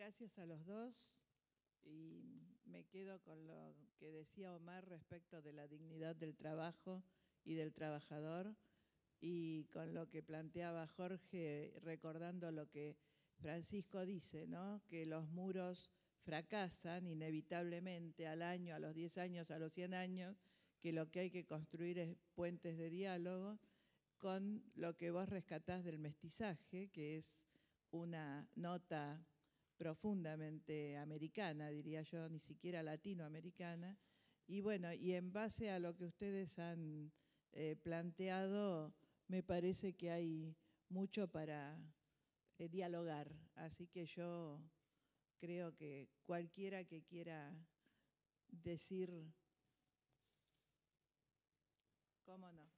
Gracias a los dos, y me quedo con lo que decía Omar respecto de la dignidad del trabajo y del trabajador, y con lo que planteaba Jorge, recordando lo que Francisco dice, ¿no? Que los muros fracasan inevitablemente al año, a los 10 años, a los 100 años, que lo que hay que construir es puentes de diálogo, con lo que vos rescatás del mestizaje, que es una nota profundamente americana, diría yo, ni siquiera latinoamericana. Y bueno, y en base a lo que ustedes han planteado, me parece que hay mucho para dialogar. Así que yo creo que cualquiera que quiera decir, ¿cómo no?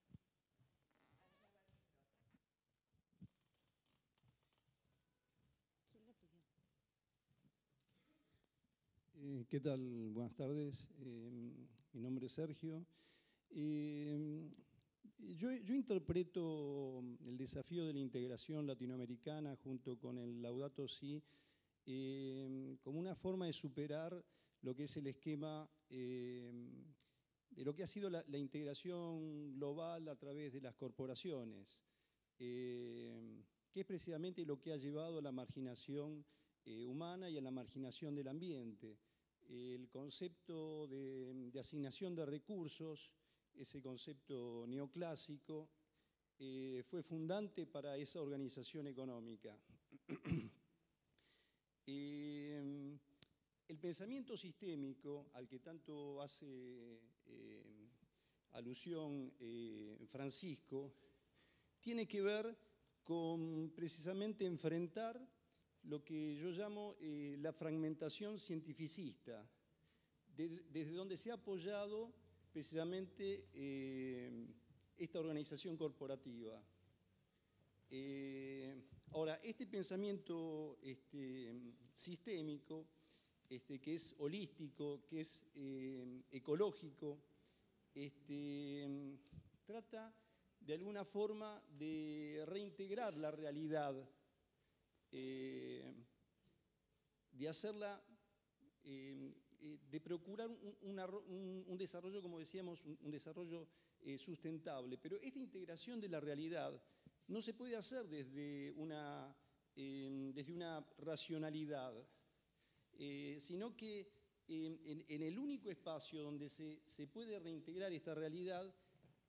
¿Qué tal? Buenas tardes. Mi nombre es Sergio. Yo interpreto el desafío de la integración latinoamericana junto con el Laudato Si como una forma de superar lo que es el esquema de lo que ha sido la integración global a través de las corporaciones, que es precisamente lo que ha llevado a la marginación humana y a la marginación del ambiente. El concepto de asignación de recursos, ese concepto neoclásico, fue fundante para esa organización económica. El pensamiento sistémico al que tanto hace alusión Francisco tiene que ver con precisamente enfrentar lo que yo llamo la fragmentación cientificista, desde donde se ha apoyado precisamente esta organización corporativa. Ahora, este pensamiento sistémico, que es holístico, que es ecológico, trata de alguna forma de reintegrar la realidad, de hacerla, de procurar un desarrollo, como decíamos, un desarrollo sustentable. Pero esta integración de la realidad no se puede hacer desde una racionalidad, sino que en el único espacio donde se puede reintegrar esta realidad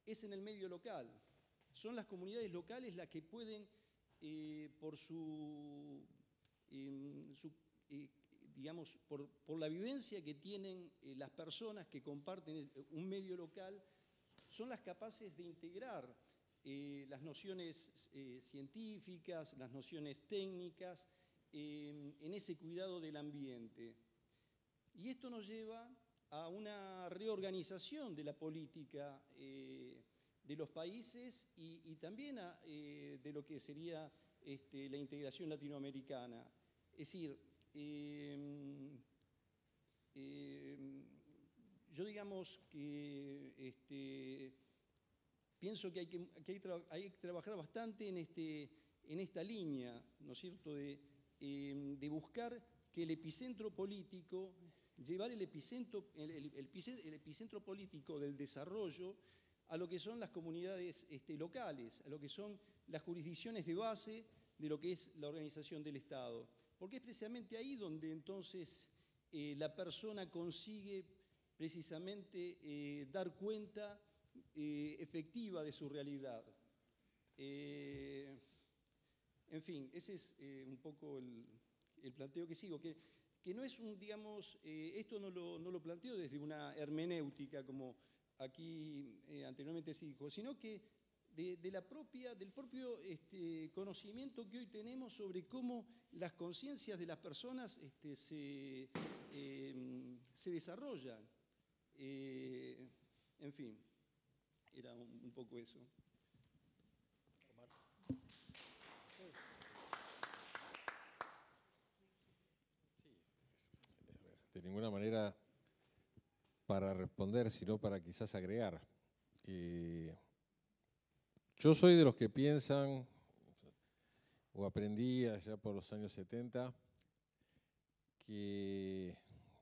es en el medio local. Son las comunidades locales las que pueden, por digamos, por la vivencia que tienen las personas que comparten un medio local, son las capaces de integrar las nociones científicas, las nociones técnicas, en ese cuidado del ambiente. Y esto nos lleva a una reorganización de la política de los países y también de lo que sería la integración latinoamericana. Es decir, yo digamos que pienso que hay que trabajar bastante en esta línea, ¿no es cierto?, de buscar que el epicentro político, llevar el epicentro político del desarrollo a lo que son las comunidades locales, a lo que son las jurisdicciones de base de lo que es la organización del Estado. Porque es precisamente ahí donde entonces la persona consigue precisamente dar cuenta efectiva de su realidad. En fin, ese es un poco el planteo que sigo, que no es digamos, esto no lo planteo desde una hermenéutica como aquí anteriormente se dijo, sino que del propio conocimiento que hoy tenemos sobre cómo las conciencias de las personas se desarrollan. En fin, era un poco eso. De ninguna manera para responder, sino para quizás agregar. Yo soy de los que piensan, o aprendí allá por los años 70, que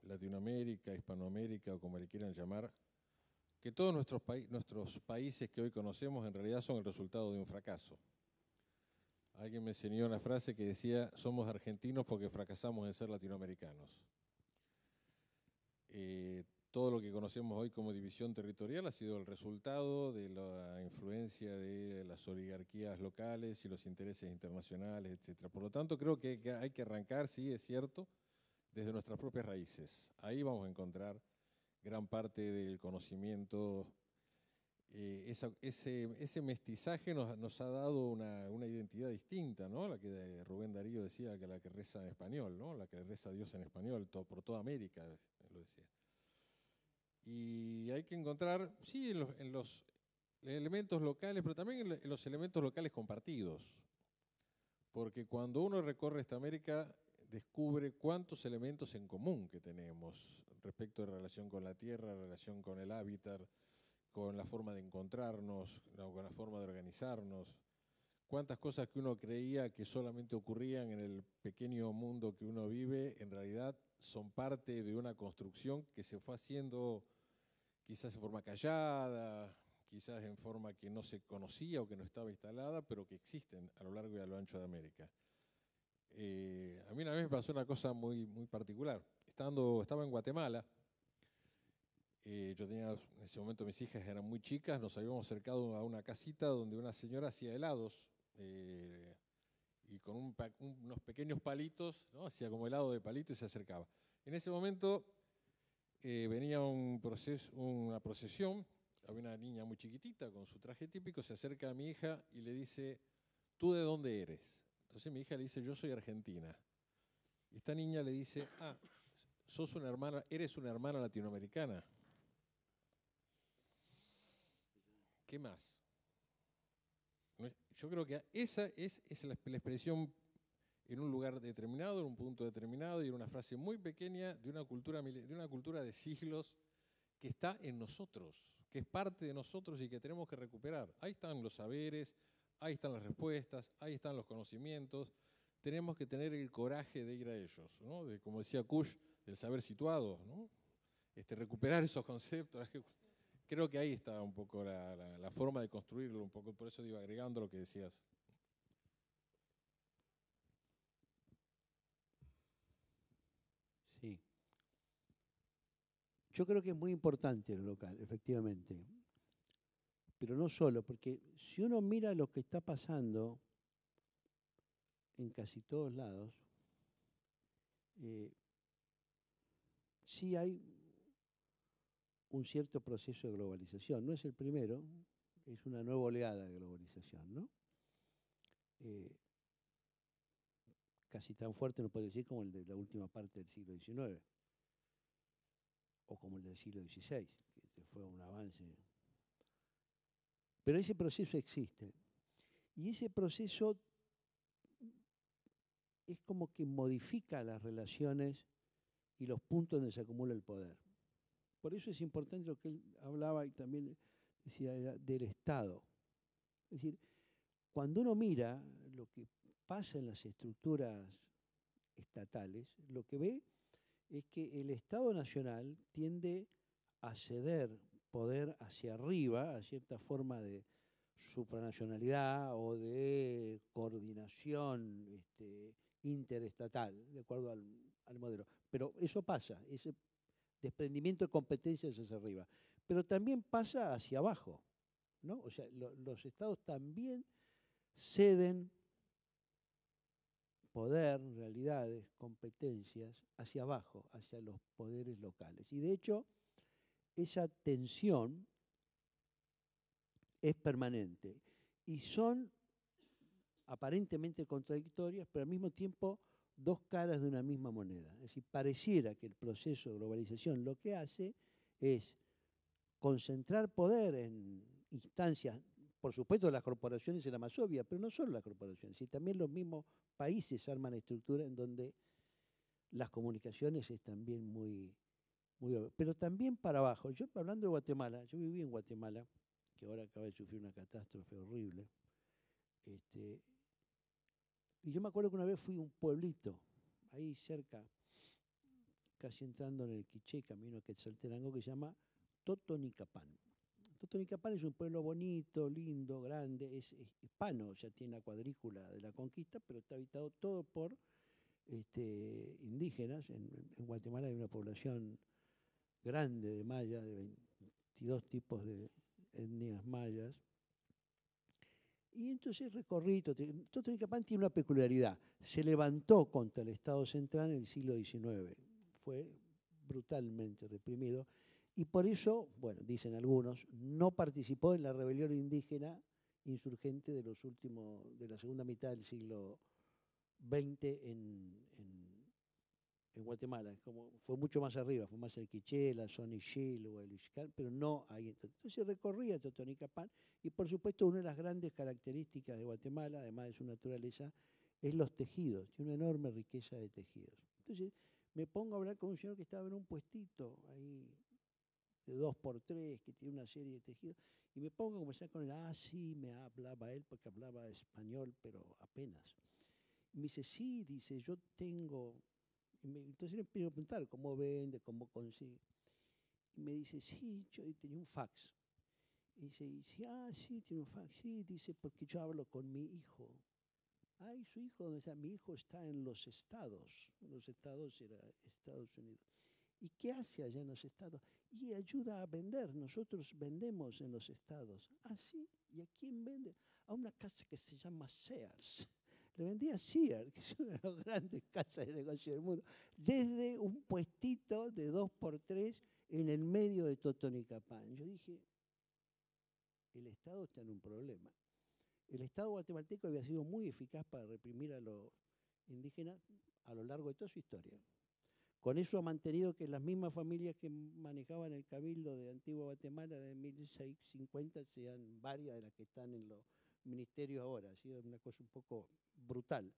Latinoamérica, Hispanoamérica o como le quieran llamar, que todos nuestros países que hoy conocemos en realidad son el resultado de un fracaso. Alguien me enseñó una frase que decía, somos argentinos porque fracasamos en ser latinoamericanos. Todo lo que conocemos hoy como división territorial ha sido el resultado de la influencia de las oligarquías locales y los intereses internacionales, etc. Por lo tanto, creo que hay que arrancar, sí, es cierto, desde nuestras propias raíces. Ahí vamos a encontrar gran parte del conocimiento. Ese mestizaje nos ha dado una identidad distinta, ¿no? La que Rubén Darío decía, que la que reza en español, ¿no? La que reza a Dios en español, por toda América, lo decía. Y hay que encontrar, sí, en los elementos locales, pero también en los elementos locales compartidos. Porque cuando uno recorre esta América, descubre cuántos elementos en común que tenemos respecto de relación con la tierra, relación con el hábitat, con la forma de encontrarnos, con la forma de organizarnos. Cuántas cosas que uno creía que solamente ocurrían en el pequeño mundo que uno vive, en realidad son parte de una construcción que se fue haciendo quizás en forma callada, quizás en forma que no se conocía o que no estaba instalada, pero que existen a lo largo y a lo ancho de América. A mí una vez me pasó una cosa muy particular. Estaba en Guatemala. Yo tenía, en ese momento mis hijas eran muy chicas, nos habíamos acercado a una casita donde una señora hacía helados y con unos pequeños palitos, ¿no? Hacía como helado de palito y se acercaba. En ese momento venía una procesión, había una niña muy chiquitita con su traje típico, se acerca a mi hija y le dice, ¿tú de dónde eres? Entonces mi hija le dice, yo soy argentina. Y esta niña le dice, eres una hermana latinoamericana. ¿Qué más? Yo creo que esa es la expresión en un lugar determinado, en un punto determinado y en una frase muy pequeña de una cultura de siglos que está en nosotros, que es parte de nosotros y que tenemos que recuperar. Ahí están los saberes, ahí están las respuestas, ahí están los conocimientos. Tenemos que tener el coraje de ir a ellos, ¿no? Como decía Kush, del saber situado, ¿no? Recuperar esos conceptos. Creo que ahí está un poco la forma de construirlo, un poco, por eso digo, agregando lo que decías. Sí. Yo creo que es muy importante lo local, efectivamente. Pero no solo, porque si uno mira lo que está pasando en casi todos lados, sí hay un cierto proceso de globalización. No es el primero, es una nueva oleada de globalización, ¿no? Casi tan fuerte, no puede decir, como el de la última parte del siglo XIX, o como el del siglo XVI, que fue un avance. Pero ese proceso existe. Y ese proceso es como que modifica las relaciones y los puntos donde se acumula el poder. Por eso es importante lo que él hablaba y también decía del Estado. Es decir, cuando uno mira lo que pasa en las estructuras estatales, lo que ve es que el Estado nacional tiende a ceder poder hacia arriba, a cierta forma de supranacionalidad o de coordinación interestatal, de acuerdo al modelo. Pero eso pasa, ese desprendimiento de competencias hacia arriba. Pero también pasa hacia abajo, ¿no? O sea, los estados también ceden poder, realidades, competencias hacia abajo, hacia los poderes locales. Y de hecho, esa tensión es permanente y son aparentemente contradictorias, pero al mismo tiempo dos caras de una misma moneda. Es decir, pareciera que el proceso de globalización lo que hace es concentrar poder en instancias, por supuesto las corporaciones es la más obvia, pero no solo las corporaciones, y también los mismos países arman estructuras en donde las comunicaciones es también muy obvio. Pero también para abajo. Yo, hablando de Guatemala, yo viví en Guatemala, que ahora acaba de sufrir una catástrofe horrible, y yo me acuerdo que una vez fui a un pueblito, ahí cerca, casi entrando en el Quiché, camino a Quetzaltenango, que se llama Totonicapán. Totonicapán es un pueblo bonito, lindo, grande, es hispano, ya tiene la cuadrícula de la conquista, pero está habitado todo por indígenas. En Guatemala hay una población grande de mayas, de 22 tipos de etnias mayas. Y entonces recorrí, Totonicapán tiene una peculiaridad. Se levantó contra el Estado central en el siglo XIX. Fue brutalmente reprimido. Y por eso, bueno, dicen algunos, no participó en la rebelión indígena insurgente de la segunda mitad del siglo XX en Guatemala. Fue mucho más arriba, fue más el Quiché, la Sonishil o el Ixcal, pero no ahí. Entonces recorría Totonicapán y por supuesto una de las grandes características de Guatemala, además de su naturaleza, es los tejidos. Tiene una enorme riqueza de tejidos. Entonces me pongo a hablar con un señor que estaba en un puestito ahí de 2x3, que tiene una serie de tejidos, y me pongo a conversar con él. Sí, me hablaba él, porque hablaba español, pero apenas. Y me dice, sí, dice, yo tengo... Entonces le empiezo a preguntar cómo vende, cómo consigue. Y me dice, sí, yo tenía un fax. Y dice, sí, tiene un fax. Sí, dice, porque yo hablo con mi hijo. Ay, su hijo, ¿dónde está? Mi hijo está en los Estados. Los Estados era Estados Unidos. ¿Y qué hace allá en los Estados? Y ayuda a vender. Nosotros vendemos en los Estados. Ah, sí. ¿Y a quién vende? A una casa que se llama Sears. Le vendía a Sears, que es una de las grandes casas de negocio del mundo, desde un puestito de 2x3 en el medio de Totonicapán. Yo dije, el Estado está en un problema. El Estado guatemalteco había sido muy eficaz para reprimir a los indígenas a lo largo de toda su historia. Con eso ha mantenido que las mismas familias que manejaban el cabildo de Antigua Guatemala de 1650 sean varias de las que están en los ministerios ahora. Ha sido una cosa un poco brutal.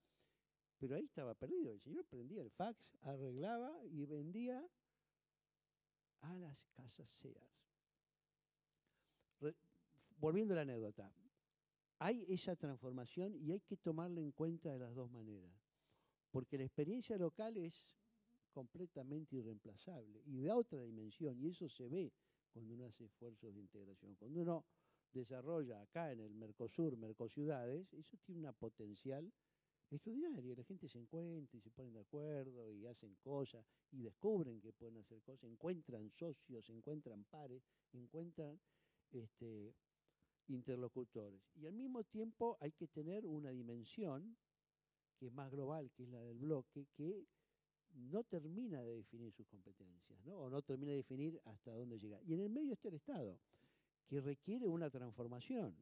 Pero ahí estaba perdido. El señor prendía el fax, arreglaba y vendía a las casas Sears. Volviendo a la anécdota, hay esa transformación y hay que tomarla en cuenta de las dos maneras. Porque la experiencia local es completamente irreemplazable y de otra dimensión, y eso se ve cuando uno hace esfuerzos de integración. Cuando uno desarrolla acá en el Mercosur, Mercociudades, eso tiene una potencial extraordinaria. La gente se encuentra y se ponen de acuerdo y hacen cosas y descubren que pueden hacer cosas, encuentran socios, encuentran pares, encuentran interlocutores. Y al mismo tiempo hay que tener una dimensión que es más global, que es la del bloque, que no termina de definir sus competencias, ¿no? O no termina de definir hasta dónde llega. Y en el medio está el Estado, que requiere una transformación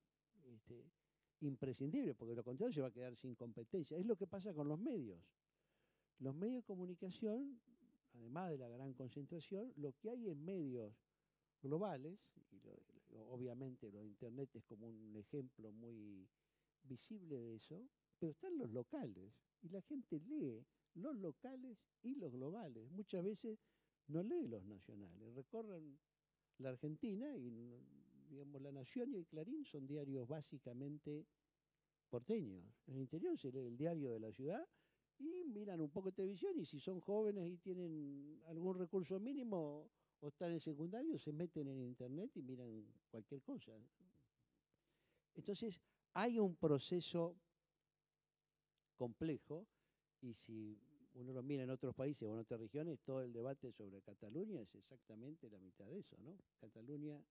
imprescindible, porque lo contrario se va a quedar sin competencia. Es lo que pasa con los medios. Los medios de comunicación, además de la gran concentración, lo que hay en medios globales, y obviamente lo de Internet es como un ejemplo muy visible de eso, pero están los locales, y la gente lee los locales y los globales. Muchas veces no lee los nacionales. Recorren la Argentina y, digamos, La Nación y el Clarín son diarios básicamente porteños. En el interior se lee el diario de la ciudad y miran un poco de televisión, y si son jóvenes y tienen algún recurso mínimo o están en secundario, se meten en Internet y miran cualquier cosa. Entonces, hay un proceso complejo. Y si uno lo mira en otros países o en otras regiones, todo el debate sobre Cataluña es exactamente la mitad de eso, ¿no? Cataluña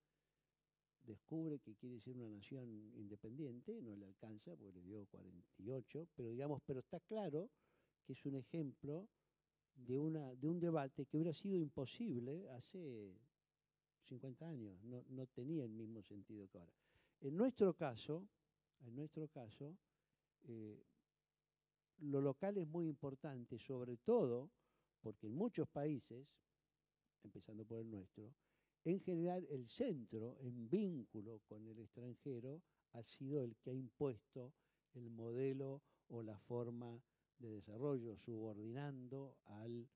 descubre que quiere ser una nación independiente, no le alcanza porque le dio 48, pero está claro que es un ejemplo de un debate que hubiera sido imposible hace 50 años, no tenía el mismo sentido que ahora. En nuestro caso, lo local es muy importante, sobre todo porque en muchos países, empezando por el nuestro, en general el centro, en vínculo con el extranjero, ha sido el que ha impuesto el modelo o la forma de desarrollo, subordinando al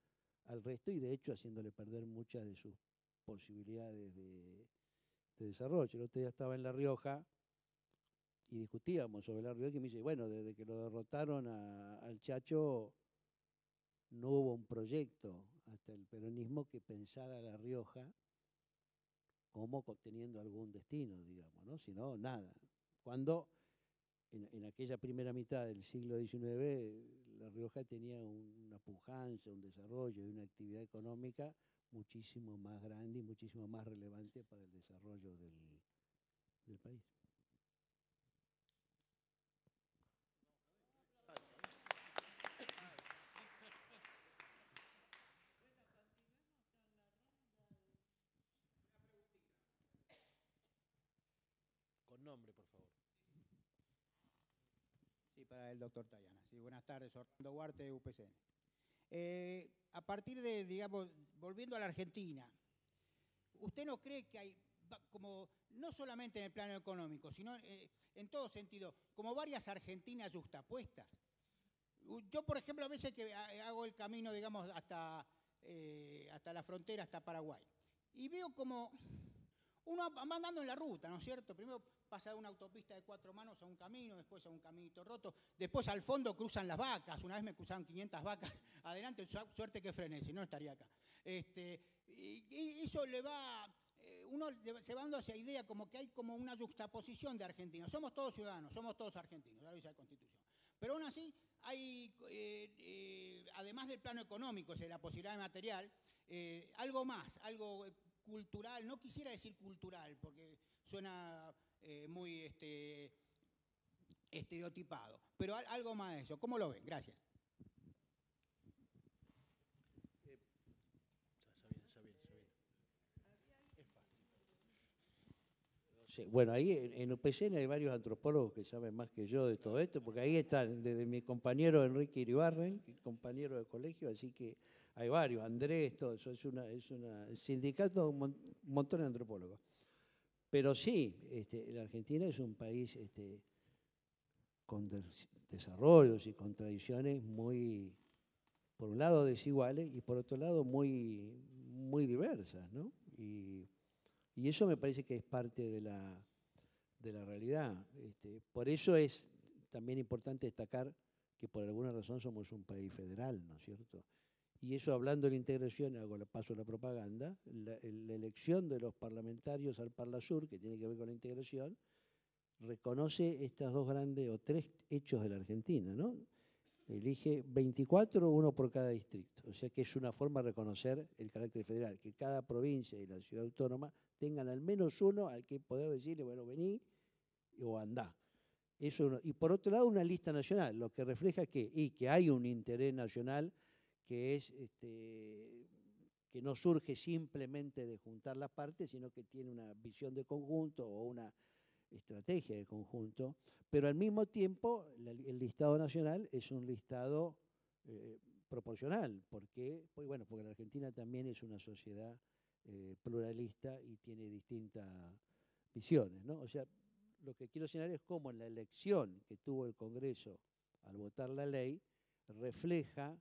resto y de hecho haciéndole perder muchas de sus posibilidades de desarrollo. El otro día estaba en La Rioja y discutíamos sobre La Rioja y me dice, bueno, desde que lo derrotaron al Chacho no hubo un proyecto hasta el peronismo, que pensara a La Rioja como teniendo algún destino, digamos, ¿no? Si no, nada. Cuando en aquella primera mitad del siglo XIX, La Rioja tenía una pujanza, un desarrollo y una actividad económica muchísimo más grande y muchísimo más relevante para el desarrollo del país. Con nombre, por favor. Sí, para el doctor Tayana. Sí, buenas tardes, Orlando Huarte, de UPCN. A partir de, digamos, volviendo a la Argentina, ¿usted no cree que hay, como, no solamente en el plano económico, sino en todo sentido, como varias Argentinas justapuestas? Yo, por ejemplo, a veces que hago el camino, digamos, hasta la frontera, hasta Paraguay, y veo como uno va andando en la ruta, ¿no es cierto? Primero pasa de una autopista de 4 manos a un camino, después a un caminito roto, después al fondo cruzan las vacas. Una vez me cruzaron 500 vacas adelante, suerte que frené, si no estaría acá. Y eso le va, uno se va dando esa idea como que hay como una juxtaposición de argentinos. Somos todos ciudadanos, somos todos argentinos, ya lo dice la Constitución. Pero aún así hay, además del plano económico, o sea, la posibilidad material, algo más, algo cultural. No quisiera decir cultural, porque suena muy estereotipado, pero algo más de eso. ¿Cómo lo ven? Gracias. Sí, bueno, ahí en UPCN hay varios antropólogos que saben más que yo de todo esto, porque ahí están desde mi compañero Enrique Iribarren, compañero de colegio, así que hay varios, Andrés, todo eso, el sindicato, un montón de antropólogos. Pero sí, la Argentina es un país con desarrollos y con tradiciones muy, por un lado desiguales y por otro lado muy, muy diversas, ¿no? Y eso me parece que es parte de la realidad. Por eso es también importante destacar que por alguna razón somos un país federal, ¿no es cierto? Y eso, hablando de la integración, paso a la propaganda, la elección de los parlamentarios al Parlasur, que tiene que ver con la integración, reconoce estas dos grandes o tres hechos de la Argentina, ¿no? Elige 24, uno por cada distrito. O sea que es una forma de reconocer el carácter federal, que cada provincia y la ciudad autónoma tengan al menos uno al que poder decirle, bueno, vení o andá. Eso, y por otro lado, una lista nacional, lo que refleja que hay un interés nacional que es que no surge simplemente de juntar las partes, sino que tiene una visión de conjunto o una estrategia de conjunto, pero al mismo tiempo el listado nacional es un listado proporcional, porque la Argentina también es una sociedad pluralista y tiene distintas visiones, ¿no? O sea, lo que quiero señalar es cómo la elección que tuvo el Congreso al votar la ley refleja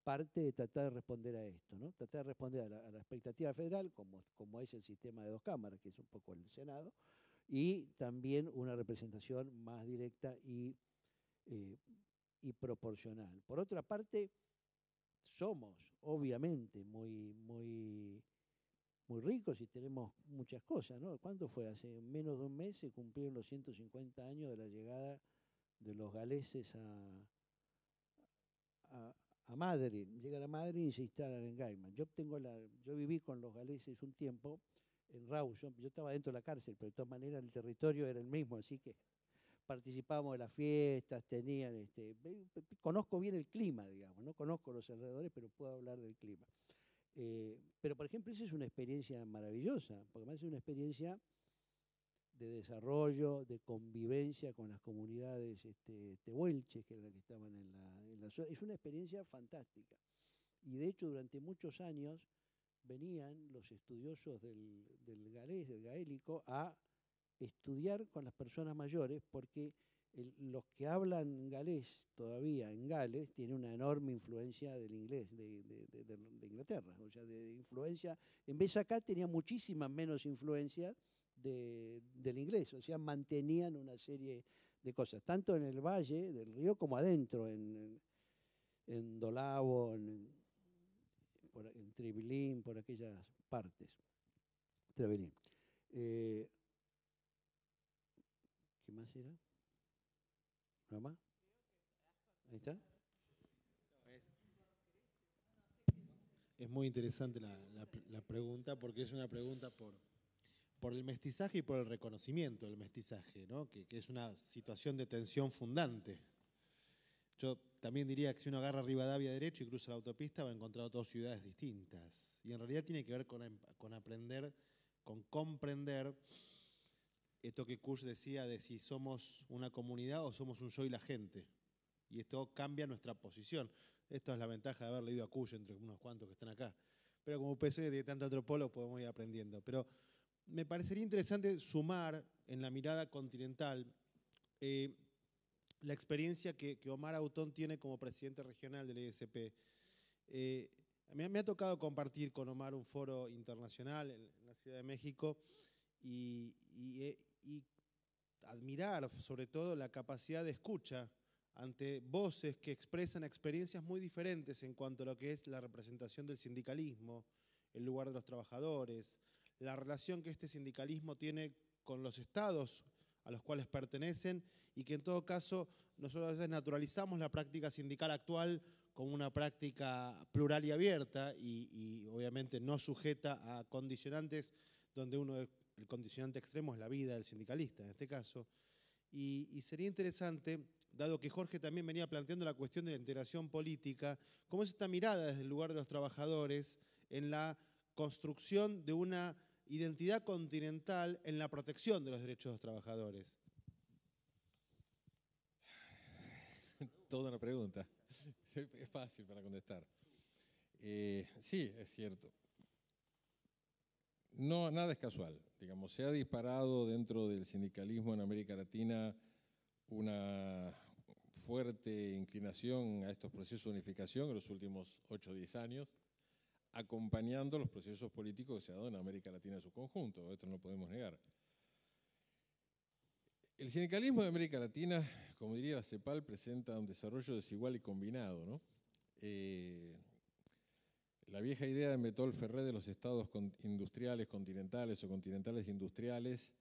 parte de tratar de responder a esto, ¿no? Tratar de responder a la expectativa federal, como es el sistema de dos cámaras, que es un poco el Senado, y también una representación más directa y proporcional. Por otra parte, somos obviamente muy, muy, muy ricos y tenemos muchas cosas, ¿no? ¿Cuánto fue? Hace menos de un mes se cumplieron los 150 años de la llegada de los galeses a Madrid. Llegan a Madrid y se instalan en Gaiman. Yo viví con los galeses un tiempo en Rawson. Yo estaba dentro de la cárcel, pero de todas maneras el territorio era el mismo, así que participábamos de las fiestas, conozco bien el clima, digamos, no conozco los alrededores, pero puedo hablar del clima. Pero, por ejemplo, esa es una experiencia maravillosa, porque además es una experiencia de desarrollo, de convivencia con las comunidades tehuelches, que eran las que estaban en la zona. Es una experiencia fantástica. Y de hecho, durante muchos años venían los estudiosos del galés, del gaélico, a estudiar con las personas mayores, porque los que hablan galés todavía en Gales tienen una enorme influencia del inglés, de Inglaterra. O sea, de influencia, en vez de acá tenía muchísima menos influencia del inglés. O sea, mantenían una serie de cosas, tanto en el valle del río como adentro, en Dolabo, en Trevelin, por aquellas partes. Trevelin. ¿Qué más era? ¿Nada más? Ahí está. Es muy interesante la pregunta porque es una pregunta por el mestizaje y por el reconocimiento del mestizaje, ¿no? Que es una situación de tensión fundante. Yo también diría que si uno agarra Rivadavia derecho y cruza la autopista va a encontrar dos ciudades distintas. Y en realidad tiene que ver con aprender, con comprender esto que Kusch decía de si somos una comunidad o somos un yo y la gente. Y esto cambia nuestra posición. Esto es la ventaja de haber leído a Kusch entre unos cuantos que están acá. Pero como UPC de tanto antropólogo podemos ir aprendiendo. Pero me parecería interesante sumar en la mirada continental la experiencia que Omar Autón tiene como presidente regional del ESP. Me ha tocado compartir con Omar un foro internacional en la Ciudad de México y admirar sobre todo la capacidad de escucha ante voces que expresan experiencias muy diferentes en cuanto a lo que es la representación del sindicalismo, el lugar de los trabajadores, la relación que este sindicalismo tiene con los estados a los cuales pertenecen y que en todo caso nosotros a veces naturalizamos la práctica sindical actual como una práctica plural y abierta y obviamente no sujeta a condicionantes donde el condicionante extremo es la vida del sindicalista en este caso. Y sería interesante, dado que Jorge también venía planteando la cuestión de la integración política, cómo es esta mirada desde el lugar de los trabajadores en la construcción de una identidad continental en la protección de los derechos de los trabajadores. Toda una pregunta. Es fácil para contestar. Sí, es cierto. No, nada es casual. Digamos, se ha disparado dentro del sindicalismo en América Latina una fuerte inclinación a estos procesos de unificación en los últimos 8 o 10 años, acompañando los procesos políticos que se han dado en América Latina en su conjunto. Esto no lo podemos negar. El sindicalismo de América Latina, como diría la CEPAL, presenta un desarrollo desigual y combinado, ¿no? La vieja idea de Metol Ferré de los estados industriales continentales o continentales industriales,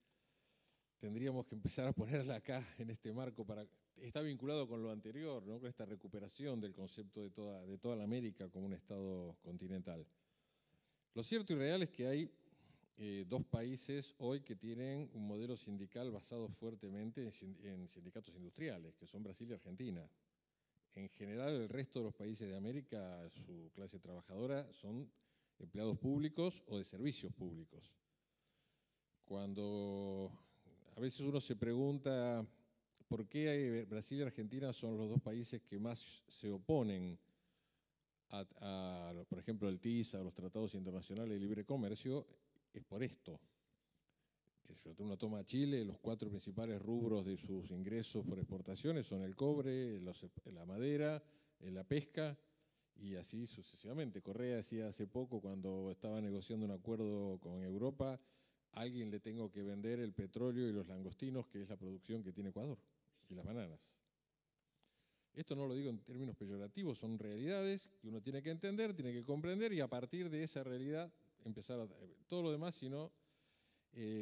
tendríamos que empezar a ponerla acá en este marco está vinculado con lo anterior, ¿no? Con esta recuperación del concepto de toda la América como un estado continental. Lo cierto y real es que hay dos países hoy que tienen un modelo sindical basado fuertemente en sindicatos industriales, que son Brasil y Argentina. En general, el resto de los países de América, su clase trabajadora son empleados públicos o de servicios públicos. Cuando a veces uno se pregunta por qué Brasil y Argentina son los dos países que más se oponen por ejemplo, el TISA, a los tratados internacionales de libre comercio, es por esto. Que si uno toma Chile, los 4 principales rubros de sus ingresos por exportaciones son el cobre, la madera, la pesca y así sucesivamente. Correa decía hace poco, cuando estaba negociando un acuerdo con Europa, a alguien le tengo que vender el petróleo y los langostinos, que es la producción que tiene Ecuador, y las bananas. Esto no lo digo en términos peyorativos, son realidades que uno tiene que entender, tiene que comprender y a partir de esa realidad empezar todo lo demás, si no,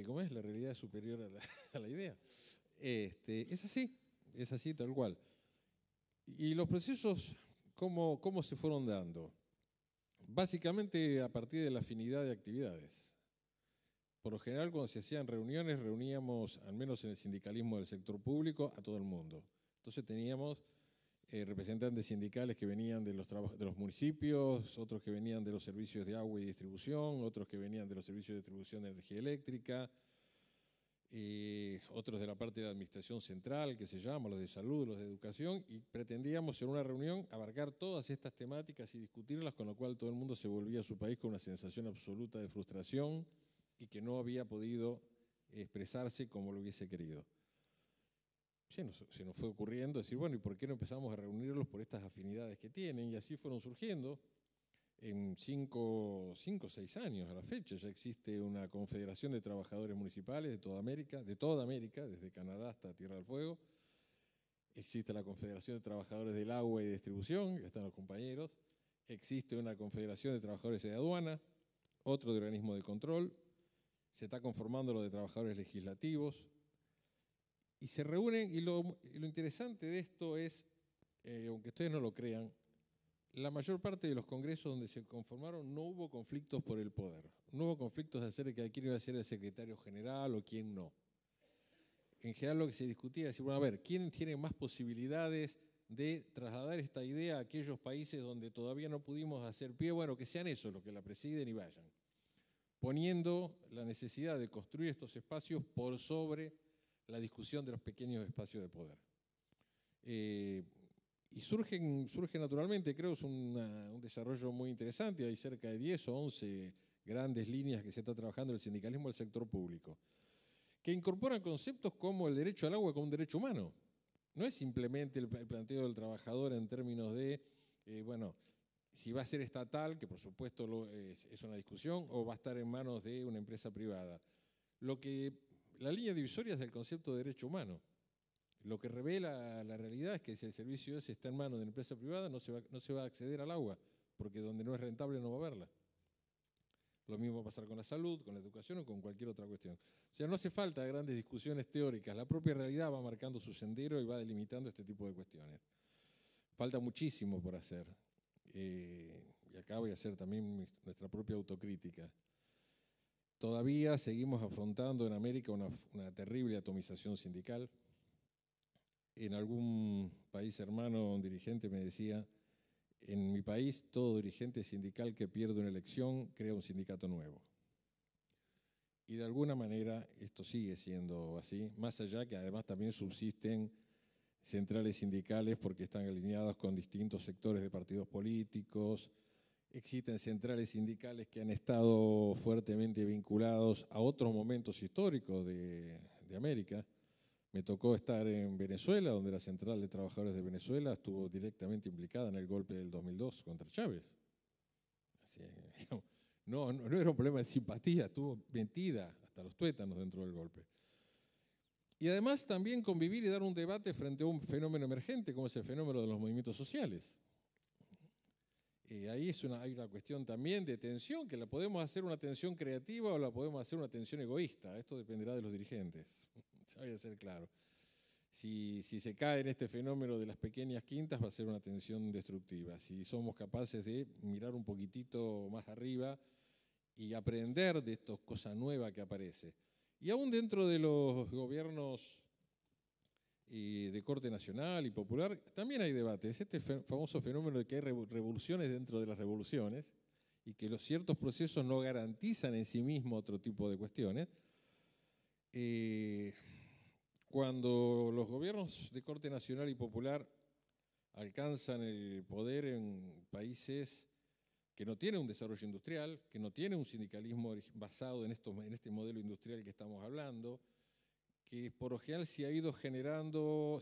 ¿cómo es? La realidad es superior a la idea. Es así tal cual. Y los procesos, ¿cómo se fueron dando? Básicamente a partir de la afinidad de actividades. Por lo general, cuando se hacían reuniones, reuníamos, al menos en el sindicalismo del sector público, a todo el mundo. Entonces teníamos representantes sindicales que venían de los municipios, otros que venían de los servicios de agua y distribución, otros que venían de los servicios de distribución de energía eléctrica, otros de la parte de administración central, que se llama, los de salud, los de educación, y pretendíamos en una reunión abarcar todas estas temáticas y discutirlas, con lo cual todo el mundo se volvía a su país con una sensación absoluta de frustración y que no había podido expresarse como lo hubiese querido. Se nos fue ocurriendo decir, bueno, ¿y por qué no empezamos a reunirlos por estas afinidades que tienen? Y así fueron surgiendo. En 5 o 6 años a la fecha ya existe una confederación de trabajadores municipales de toda América, desde Canadá hasta Tierra del Fuego. Existe la Confederación de Trabajadores del Agua y de Distribución, ya están los compañeros. existe una confederación de trabajadores de aduana, otro de organismo de control, se está conformando lo de trabajadores legislativos, y se reúnen, y lo interesante de esto es, aunque ustedes no lo crean, la mayor parte de los congresos donde se conformaron no hubo conflictos por el poder, no hubo conflictos de hacer que quién iba a ser el secretario general o quién no. En general lo que se discutía es, bueno, a ver, ¿quién tiene más posibilidades de trasladar esta idea a aquellos países donde todavía no pudimos hacer pie? Bueno, que sean esos los que la presiden y vayan, poniendo la necesidad de construir estos espacios por sobre la discusión de los pequeños espacios de poder. Y surge naturalmente, creo, es un desarrollo muy interesante. Hay cerca de 10 o 11 grandes líneas que se está trabajando en el sindicalismo del sector público, que incorporan conceptos como el derecho al agua como un derecho humano. No es simplemente el planteo del trabajador en términos de, bueno, si va a ser estatal, que por supuesto es una discusión, o va a estar en manos de una empresa privada. La línea divisoria es del concepto de derecho humano. Lo que revela la realidad es que si el servicio ese está en manos de una empresa privada, no se va a acceder al agua, porque donde no es rentable no va a haberla. Lo mismo va a pasar con la salud, con la educación o con cualquier otra cuestión. O sea, no hace falta grandes discusiones teóricas. La propia realidad va marcando su sendero y va delimitando este tipo de cuestiones. Falta muchísimo por hacer. Y acá voy a hacer también nuestra propia autocrítica. Todavía seguimos afrontando en América una terrible atomización sindical. En algún país hermano, un dirigente me decía, en mi país todo dirigente sindical que pierde una elección crea un sindicato nuevo. Y de alguna manera esto sigue siendo así, más allá que además también subsisten centrales sindicales porque están alineados con distintos sectores de partidos políticos. Existen centrales sindicales que han estado fuertemente vinculados a otros momentos históricos de América. Me tocó estar en Venezuela, donde la Central de Trabajadores de Venezuela estuvo directamente implicada en el golpe del 2002 contra Chávez. Así, digamos, no era un problema de simpatía, estuvo metida hasta los tuétanos dentro del golpe. Y además también convivir y dar un debate frente a un fenómeno emergente, como es el fenómeno de los movimientos sociales. Ahí hay una cuestión también de tensión, que la podemos hacer una tensión creativa o la podemos hacer una tensión egoísta. Esto dependerá de los dirigentes, voy a ser claro. Si se cae en este fenómeno de las pequeñas quintas va a ser una tensión destructiva. Si somos capaces de mirar un poquitito más arriba y aprender de esta cosa nueva que aparece. Y aún dentro de los gobiernos de corte nacional y popular, también hay debates. Este famoso fenómeno de que hay revoluciones dentro de las revoluciones y que los ciertos procesos no garantizan en sí mismos otro tipo de cuestiones. Cuando los gobiernos de corte nacional y popular alcanzan el poder en países que no tienen un desarrollo industrial, que no tienen un sindicalismo basado en este modelo industrial que estamos hablando, que por lo general se han ido generando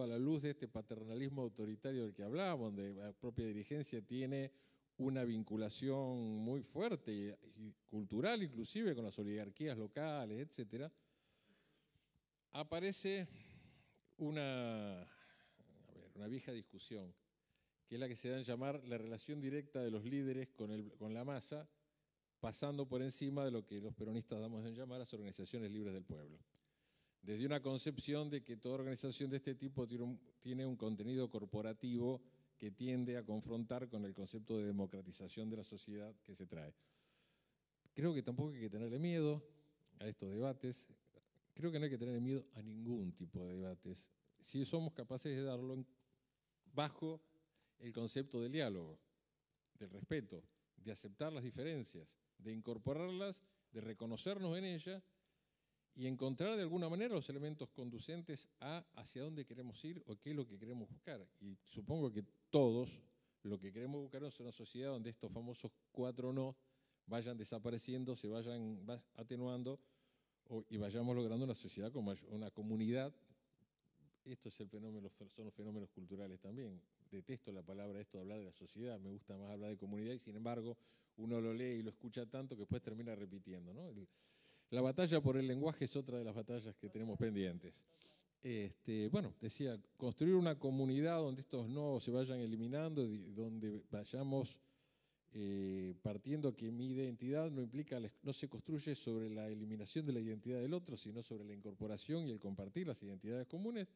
a la luz de este paternalismo autoritario del que hablábamos, donde la propia dirigencia tiene una vinculación muy fuerte y cultural inclusive con las oligarquías locales, etcétera, aparece una vieja discusión, que es la que se da en llamar la relación directa de los líderes con la masa, pasando por encima de lo que los peronistas damos en llamar las organizaciones libres del pueblo. Desde una concepción de que toda organización de este tipo tiene un contenido corporativo que tiende a confrontar con el concepto de democratización de la sociedad que se trae. Creo que tampoco hay que tenerle miedo a estos debates. Creo que no hay que tenerle miedo a ningún tipo de debates, si somos capaces de darlo bajo el concepto del diálogo, del respeto, de aceptar las diferencias, de incorporarlas, de reconocernos en ellas y encontrar de alguna manera los elementos conducentes hacia dónde queremos ir o qué es lo que queremos buscar. Y supongo que todos lo que queremos buscar es una sociedad donde estos famosos 4 no vayan desapareciendo, se vayan atenuando y vayamos logrando una sociedad como una comunidad. Esto es son los fenómenos culturales también. Detesto la palabra esto de hablar de la sociedad, me gusta más hablar de comunidad y sin embargo uno lo lee y lo escucha tanto que después termina repitiendo, ¿no? La batalla por el lenguaje es otra de las batallas que tenemos pendientes. bueno, decía, construir una comunidad donde estos no se vayan eliminando, donde vayamos partiendo que mi identidad no implica, no se construye sobre la eliminación de la identidad del otro, sino sobre la incorporación y el compartir las identidades comunes.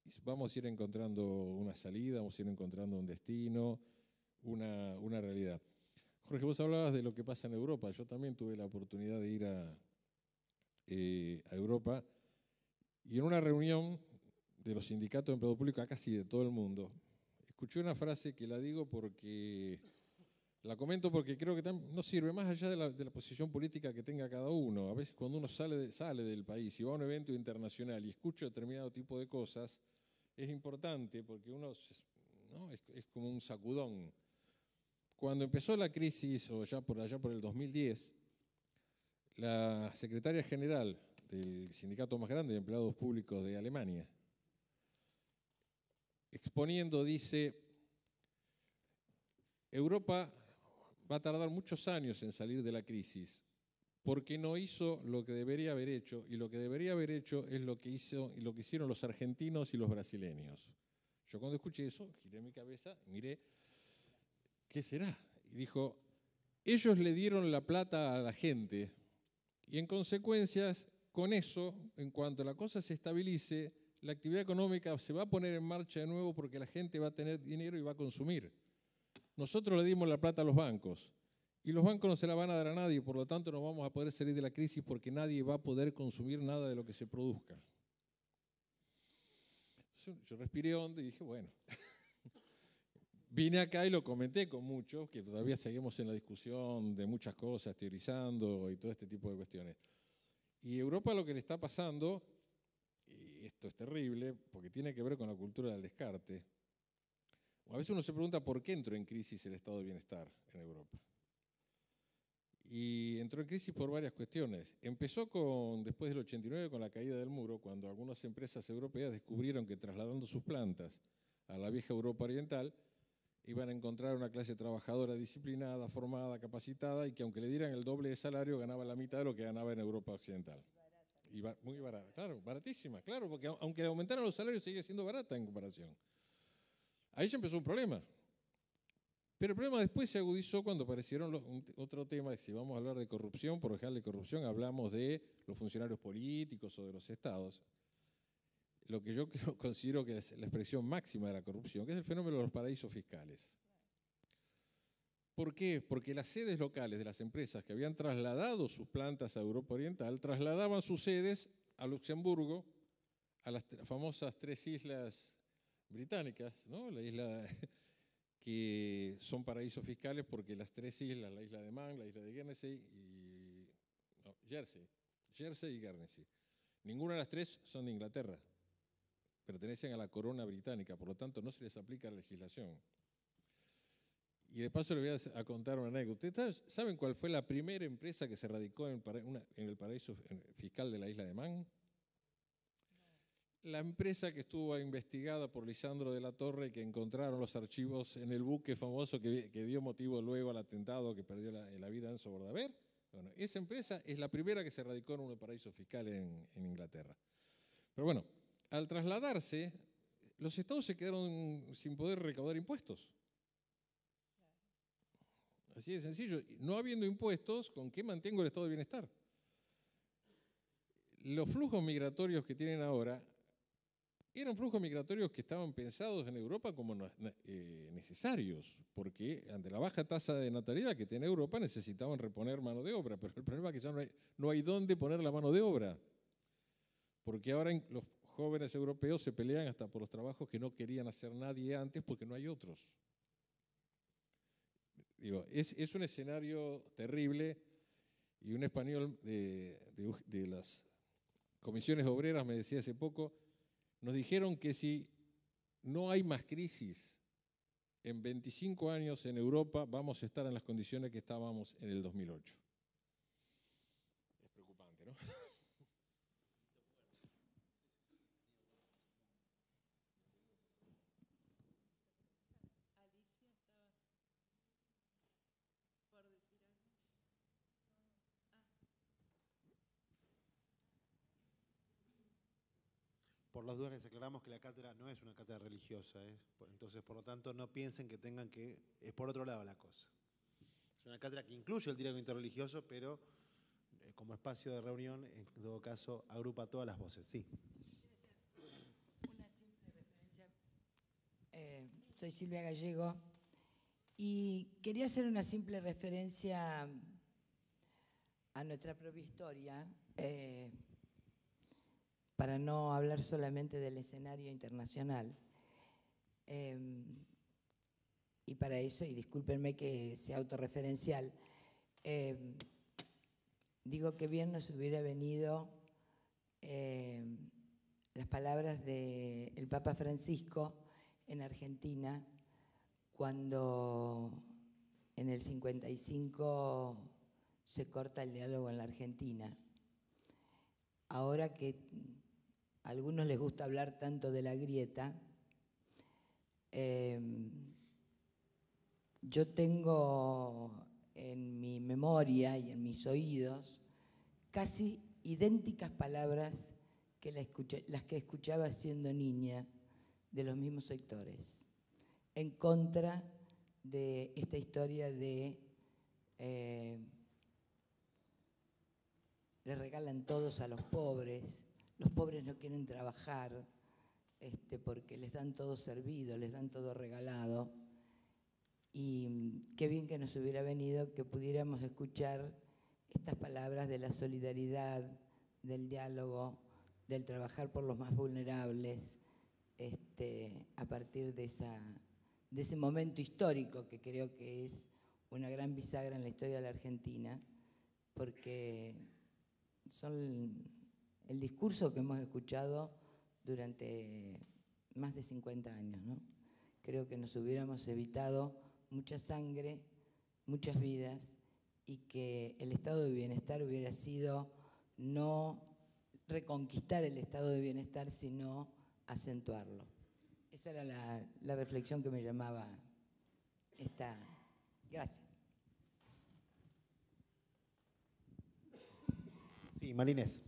Y vamos a ir encontrando una salida, vamos a ir encontrando un destino, una realidad. Jorge, vos hablabas de lo que pasa en Europa. Yo también tuve la oportunidad de ir a Europa, y en una reunión de los sindicatos de empleado público, casi de todo el mundo, escuché una frase que la digo porque la comento porque creo que no sirve más allá de la posición política que tenga cada uno. A veces cuando uno sale del país y va a un evento internacional y escucha determinado tipo de cosas, es importante porque uno, ¿no?, es como un sacudón. Cuando empezó la crisis, o ya por allá por el 2010, la secretaria general del sindicato más grande de empleados públicos de Alemania, exponiendo, dice: Europa va a tardar muchos años en salir de la crisis porque no hizo lo que debería haber hecho, y lo que debería haber hecho es lo que hizo y lo que hicieron los argentinos y los brasileños. Yo cuando escuché eso, giré mi cabeza, miré, ¿qué será? Y dijo: ellos le dieron la plata a la gente y en consecuencias, con eso, en cuanto la cosa se estabilice, la actividad económica se va a poner en marcha de nuevo porque la gente va a tener dinero y va a consumir. Nosotros le dimos la plata a los bancos y los bancos no se la van a dar a nadie, por lo tanto no vamos a poder salir de la crisis porque nadie va a poder consumir nada de lo que se produzca. Yo respiré hondo y dije, bueno, vine acá y lo comenté con muchos, que todavía seguimos en la discusión de muchas cosas, teorizando y todo este tipo de cuestiones. Y Europa lo que le está pasando, y esto es terrible, porque tiene que ver con la cultura del descarte. A veces uno se pregunta por qué entró en crisis el estado de bienestar en Europa. Y entró en crisis por varias cuestiones. Empezó después del 89, con la caída del muro, cuando algunas empresas europeas descubrieron que trasladando sus plantas a la vieja Europa oriental, iban a encontrar una clase trabajadora disciplinada, formada, capacitada, y que aunque le dieran el doble de salario, ganaba la mitad de lo que ganaba en Europa occidental. Y muy barata, claro, baratísima, claro, porque aunque le aumentaran los salarios, sigue siendo barata en comparación. Ahí ya empezó un problema. Pero el problema después se agudizó cuando aparecieron otro tema, que si vamos a hablar de corrupción, por lo general de corrupción hablamos de los funcionarios políticos o de los estados. Lo que yo considero que es la expresión máxima de la corrupción, que es el fenómeno de los paraísos fiscales. ¿Por qué? Porque las sedes locales de las empresas que habían trasladado sus plantas a Europa Oriental trasladaban sus sedes a Luxemburgo, a las famosas 3 islas británicas, ¿no? La isla que son paraísos fiscales porque las 3 islas, la isla de Man, la isla de Jersey y Guernsey, ninguna de las 3 son de Inglaterra. Pertenecen a la corona británica, por lo tanto no se les aplica la legislación. Y de paso les voy a contar una anécdota. ¿Ustedes saben cuál fue la primera empresa que se radicó en el paraíso fiscal de la isla de Man? La empresa que estuvo investigada por Lisandro de la Torre, que encontraron los archivos en el buque famoso que dio motivo luego al atentado que perdió la vida Enzo Bordaber. Bueno, esa empresa es la primera que se radicó en un paraíso fiscal en Inglaterra. Pero bueno, al trasladarse, los estados se quedaron sin poder recaudar impuestos. Así de sencillo. No habiendo impuestos, ¿con qué mantengo el estado de bienestar? Los flujos migratorios que tienen ahora eran flujos migratorios que estaban pensados en Europa como necesarios, porque ante la baja tasa de natalidad que tiene Europa necesitaban reponer mano de obra, pero el problema es que ya no hay dónde poner la mano de obra, porque ahora los jóvenes europeos se pelean hasta por los trabajos que no querían hacer nadie antes porque no hay otros. Digo, es un escenario terrible, y un español de las comisiones obreras me decía hace poco, nos dijeron que si no hay más crisis, en 25 años en Europa vamos a estar en las condiciones que estábamos en el 2008. Es preocupante, ¿no? Por las dudas les aclaramos que la cátedra no es una cátedra religiosa, entonces por lo tanto no piensen que tengan que, es por otro lado la cosa. Es una cátedra que incluye el diálogo interreligioso, pero como espacio de reunión, en todo caso, agrupa todas las voces. Sí. Una simple referencia. Soy Silvia Gallego y quería hacer una simple referencia a nuestra propia historia, para no hablar solamente del escenario internacional. Y para eso, y discúlpenme que sea autorreferencial, digo que bien nos hubiera venido las palabras del Papa Francisco en Argentina, cuando en el 55 se corta el diálogo en la Argentina. Ahora que a algunos les gusta hablar tanto de la grieta, yo tengo en mi memoria y en mis oídos casi idénticas palabras que las que escuchaba siendo niña de los mismos sectores, en contra de esta historia de le regalan todos a los pobres no quieren trabajar porque les dan todo servido, les dan todo regalado. Y qué bien que nos hubiera venido que pudiéramos escuchar estas palabras de la solidaridad, del diálogo, del trabajar por los más vulnerables, a partir de ese momento histórico que creo que es una gran bisagra en la historia de la Argentina, porque son el discurso que hemos escuchado durante más de 50 años, ¿no? Creo que nos hubiéramos evitado mucha sangre, muchas vidas, y que el estado de bienestar hubiera sido no reconquistar el estado de bienestar, sino acentuarlo. Esa era la reflexión que me llamaba esta. Gracias. Sí, Marinés.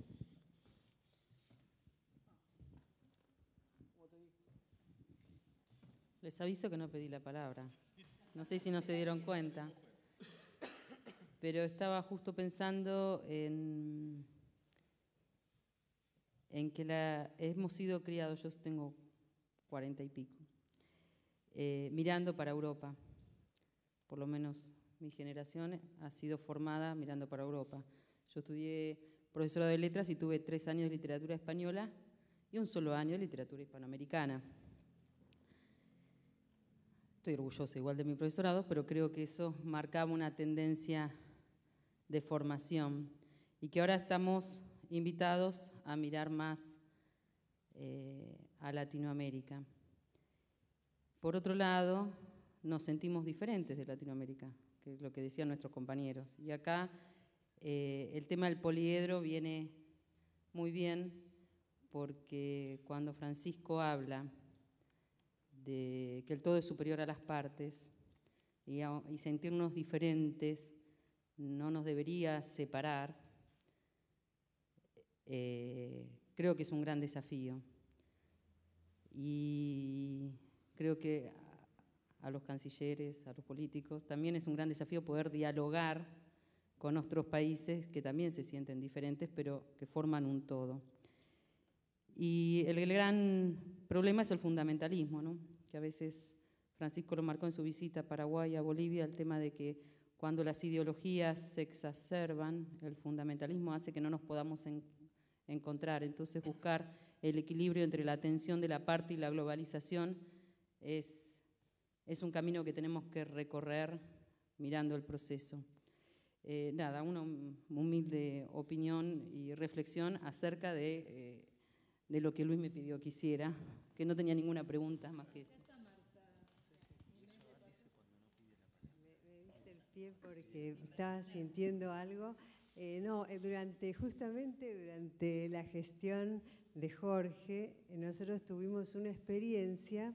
Les aviso que no pedí la palabra. No sé si no se dieron cuenta. Pero estaba justo pensando en que hemos sido criados, yo tengo 40 y pico, mirando para Europa. Por lo menos mi generación ha sido formada mirando para Europa. Yo estudié profesorado de letras y tuve 3 años de literatura española y un solo año de literatura hispanoamericana. Estoy orgullosa igual de mi profesorado, pero creo que eso marcaba una tendencia de formación y que ahora estamos invitados a mirar más a Latinoamérica. Por otro lado, nos sentimos diferentes de Latinoamérica, que es lo que decían nuestros compañeros. Y acá el tema del poliedro viene muy bien porque cuando Francisco habla de que el todo es superior a las partes y sentirnos diferentes no nos debería separar, creo que es un gran desafío. Y creo que a los cancilleres, a los políticos, también es un gran desafío poder dialogar con otros países que también se sienten diferentes, pero que forman un todo. Y el gran problema es el fundamentalismo, ¿no? Que a veces Francisco lo marcó en su visita a Paraguay y a Bolivia, el tema de que cuando las ideologías se exacerban, el fundamentalismo hace que no nos podamos encontrar. Entonces, buscar el equilibrio entre la atención de la parte y la globalización es un camino que tenemos que recorrer mirando el proceso. Nada, una humilde opinión y reflexión acerca de lo que Luis me pidió que hiciera, que no tenía ninguna pregunta más que esto. Me diste el pie porque estaba sintiendo algo. Justamente durante la gestión de Jorge, nosotros tuvimos una experiencia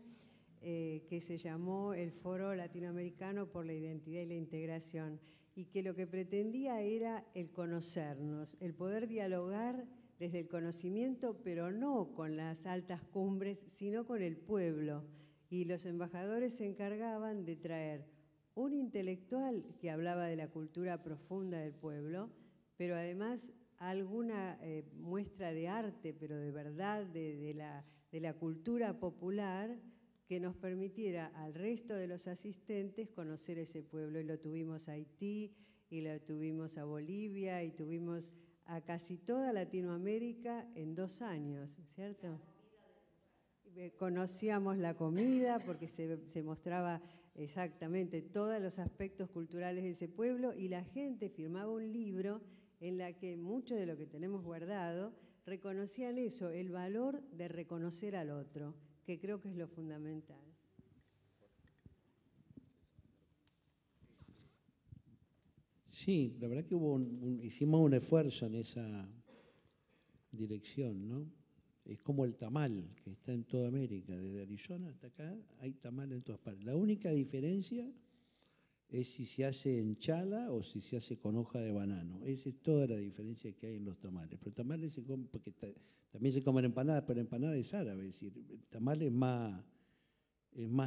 que se llamó el Foro Latinoamericano por la Identidad y la Integración, y que lo que pretendía era el conocernos, el poder dialogar desde el conocimiento, pero no con las altas cumbres, sino con el pueblo. Y los embajadores se encargaban de traer un intelectual que hablaba de la cultura profunda del pueblo, pero además alguna muestra de arte, pero de verdad, de la cultura popular, que nos permitiera al resto de los asistentes conocer ese pueblo. Y lo tuvimos a Haití, y lo tuvimos a Bolivia, y tuvimos a casi toda Latinoamérica en 2 años, ¿cierto? Conocíamos la comida porque se mostraba exactamente todos los aspectos culturales de ese pueblo, y la gente firmaba un libro en la que mucho de lo que tenemos guardado reconocían eso, el valor de reconocer al otro, que creo que es lo fundamental. Sí, la verdad que hicimos un esfuerzo en esa dirección, ¿no? Es como el tamal, que está en toda América, desde Arizona hasta acá, hay tamal en todas partes. La única diferencia es si se hace en chala o si se hace con hoja de banano. Esa es toda la diferencia que hay en los tamales. Pero tamales se comen, porque también se comen empanadas, pero empanada es árabe, es decir, el tamal es más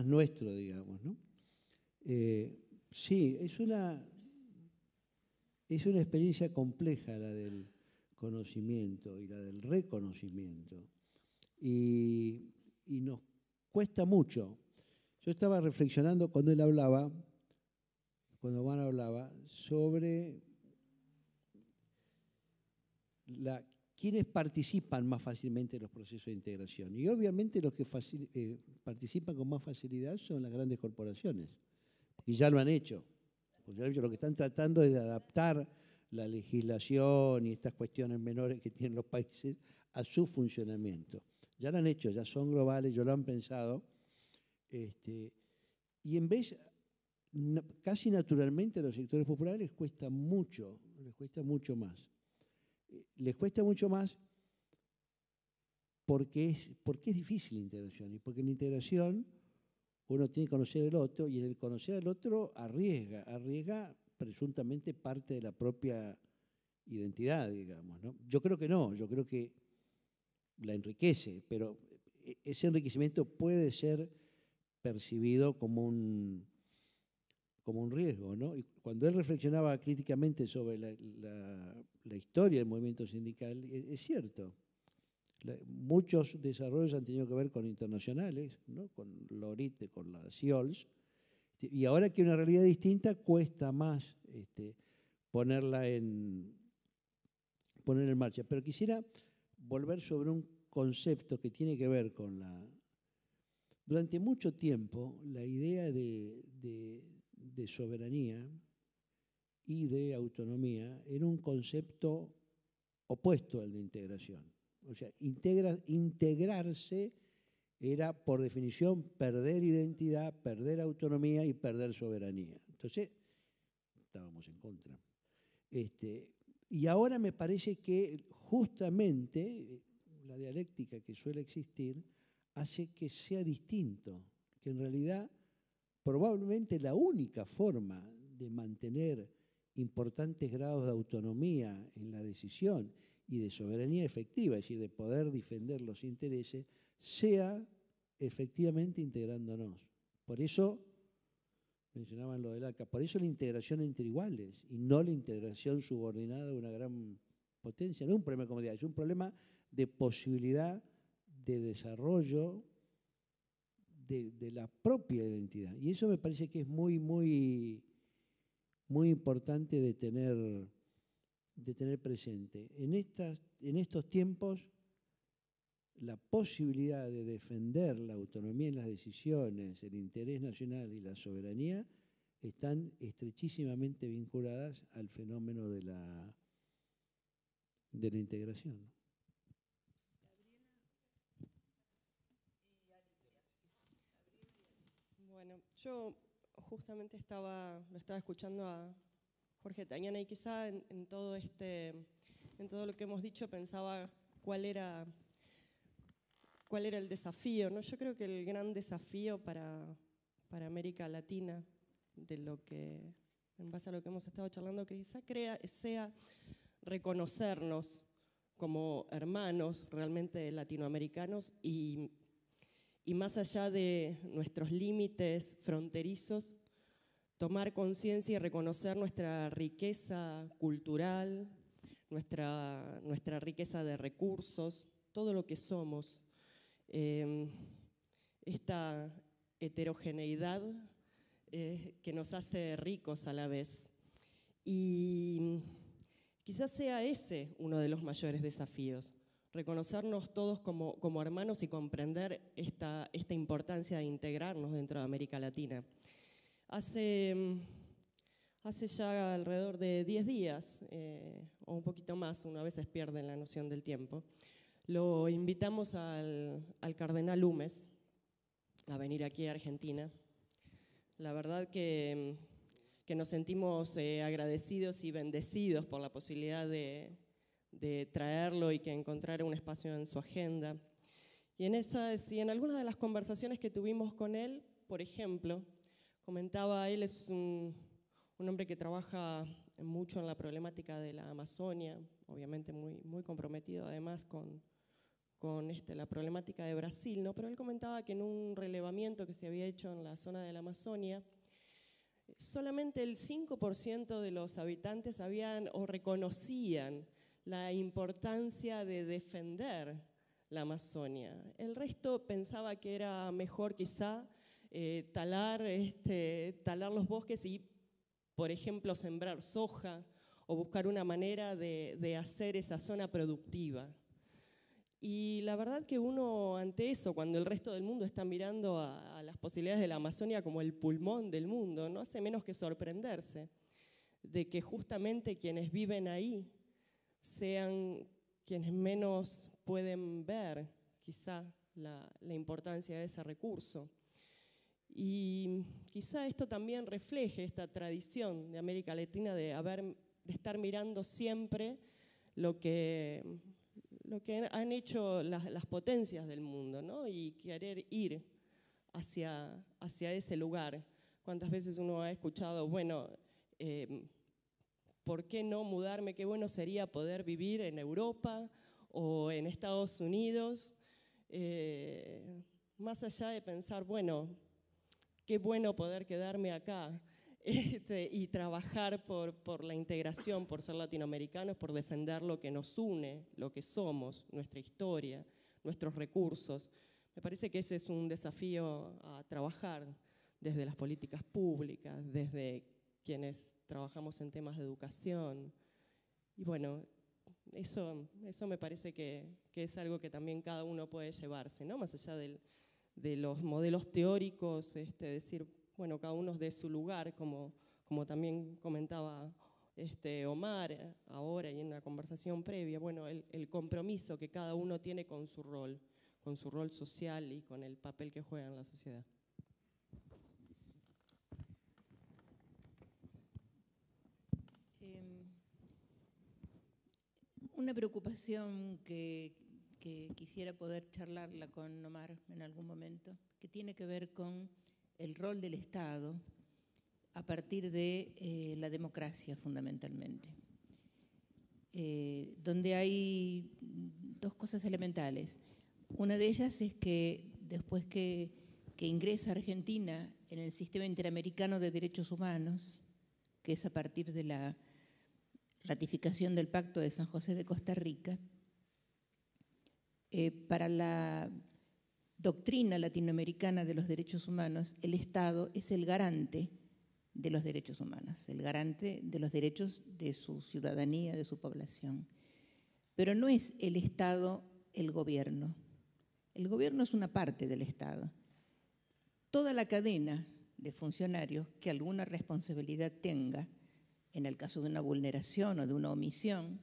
nuestro, digamos, ¿no? Sí, es una experiencia compleja la del conocimiento y la del reconocimiento. Y nos cuesta mucho. Yo estaba reflexionando cuando Omar hablaba, sobre quienes participan más fácilmente en los procesos de integración. Y obviamente los que participan con más facilidad son las grandes corporaciones, y ya lo han hecho. Lo que están tratando es de adaptar la legislación y estas cuestiones menores que tienen los países a su funcionamiento. Ya lo han hecho, ya son globales, ya lo han pensado. Y en vez, casi naturalmente a los sectores populares les cuesta mucho más. Les cuesta mucho más porque es difícil la integración, y porque en la integración uno tiene que conocer al otro, y en el conocer al otro arriesga presuntamente parte de la propia identidad, digamos, ¿no? Yo creo que no, yo creo que la enriquece, pero ese enriquecimiento puede ser percibido como un riesgo, ¿no? Y cuando él reflexionaba críticamente sobre la historia del movimiento sindical, es cierto. Muchos desarrollos han tenido que ver con internacionales, ¿no? Con Lorite, con la CIOLS, y ahora que hay una realidad distinta, cuesta más ponerla en marcha. Pero quisiera volver sobre un concepto que tiene que ver con Durante mucho tiempo, la idea de soberanía y de autonomía era un concepto opuesto al de integración. O sea, integrarse era, por definición, perder identidad, perder autonomía y perder soberanía. Entonces, estábamos en contra. Y ahora me parece que justamente la dialéctica que suele existir hace que sea distinto, que en realidad probablemente la única forma de mantener importantes grados de autonomía en la decisión y de soberanía efectiva, es decir, de poder defender los intereses, sea efectivamente integrándonos. Por eso, mencionaban lo del ACA, por eso la integración entre iguales y no la integración subordinada de una gran potencia. No es un problema de comodidad, es un problema de posibilidad de desarrollo de la propia identidad. Y eso me parece que es muy, muy, muy importante de tener presente. En estos tiempos, la posibilidad de defender la autonomía en las decisiones, el interés nacional y la soberanía están estrechísimamente vinculadas al fenómeno de la integración. Bueno, yo justamente lo estaba escuchando a Jorge Tañana, y quizá en todo lo que hemos dicho pensaba cuál era el desafío, ¿no? Yo creo que el gran desafío para América Latina, en base a lo que hemos estado charlando, que quizá sea reconocernos como hermanos realmente latinoamericanos y más allá de nuestros límites fronterizos, tomar conciencia y reconocer nuestra riqueza cultural, nuestra riqueza de recursos, todo lo que somos, esta heterogeneidad que nos hace ricos a la vez. Y quizás sea ese uno de los mayores desafíos, reconocernos todos como hermanos y comprender esta importancia de integrarnos dentro de América Latina. Hace ya alrededor de 10 días, o un poquito más, uno a veces pierde la noción del tiempo, lo invitamos al cardenal Lumes a venir aquí a Argentina. La verdad que nos sentimos agradecidos y bendecidos por la posibilidad de traerlo y que encontrara un espacio en su agenda. Y en algunas de las conversaciones que tuvimos con él, por ejemplo, comentaba, él es un hombre que trabaja mucho en la problemática de la Amazonia, obviamente muy comprometido además con la problemática de Brasil, ¿no? Pero él comentaba que en un relevamiento que se había hecho en la zona de la Amazonia, solamente el 5% de los habitantes sabían o reconocían la importancia de defender la Amazonia. El resto pensaba que era mejor quizá talar los bosques y, por ejemplo, sembrar soja o buscar una manera de hacer esa zona productiva. Y la verdad que uno ante eso, cuando el resto del mundo está mirando a las posibilidades de la Amazonia como el pulmón del mundo, no hace menos que sorprenderse de que justamente quienes viven ahí sean quienes menos pueden ver quizá la importancia de ese recurso. Y quizá esto también refleje esta tradición de América Latina de estar mirando siempre lo que han hecho las potencias del mundo, ¿no? Y querer ir hacia ese lugar. ¿Cuántas veces uno ha escuchado, bueno, ¿por qué no mudarme? Qué bueno sería poder vivir en Europa o en Estados Unidos, más allá de pensar, bueno, qué bueno poder quedarme acá y trabajar por la integración, por ser latinoamericanos, por defender lo que nos une, lo que somos, nuestra historia, nuestros recursos. Me parece que ese es un desafío a trabajar desde las políticas públicas, desde quienes trabajamos en temas de educación. Y bueno, eso me parece que es algo que también cada uno puede llevarse, ¿no? Más allá de los modelos teóricos, decir, bueno, cada uno de su lugar, como también comentaba Omar ahora y en una conversación previa, bueno, el compromiso que cada uno tiene con su rol social y con el papel que juega en la sociedad. Una preocupación que quisiera poder charlarla con Omar en algún momento, que tiene que ver con el rol del Estado a partir de la democracia, fundamentalmente. Donde hay dos cosas elementales. Una de ellas es que después que ingresa Argentina en el Sistema Interamericano de Derechos Humanos, que es a partir de la ratificación del Pacto de San José de Costa Rica, para la doctrina latinoamericana de los derechos humanos, el Estado es el garante de los derechos humanos, el garante de los derechos de su ciudadanía, de su población. Pero no es el Estado el gobierno. El gobierno es una parte del Estado. Toda la cadena de funcionarios que alguna responsabilidad tenga, en el caso de una vulneración o de una omisión,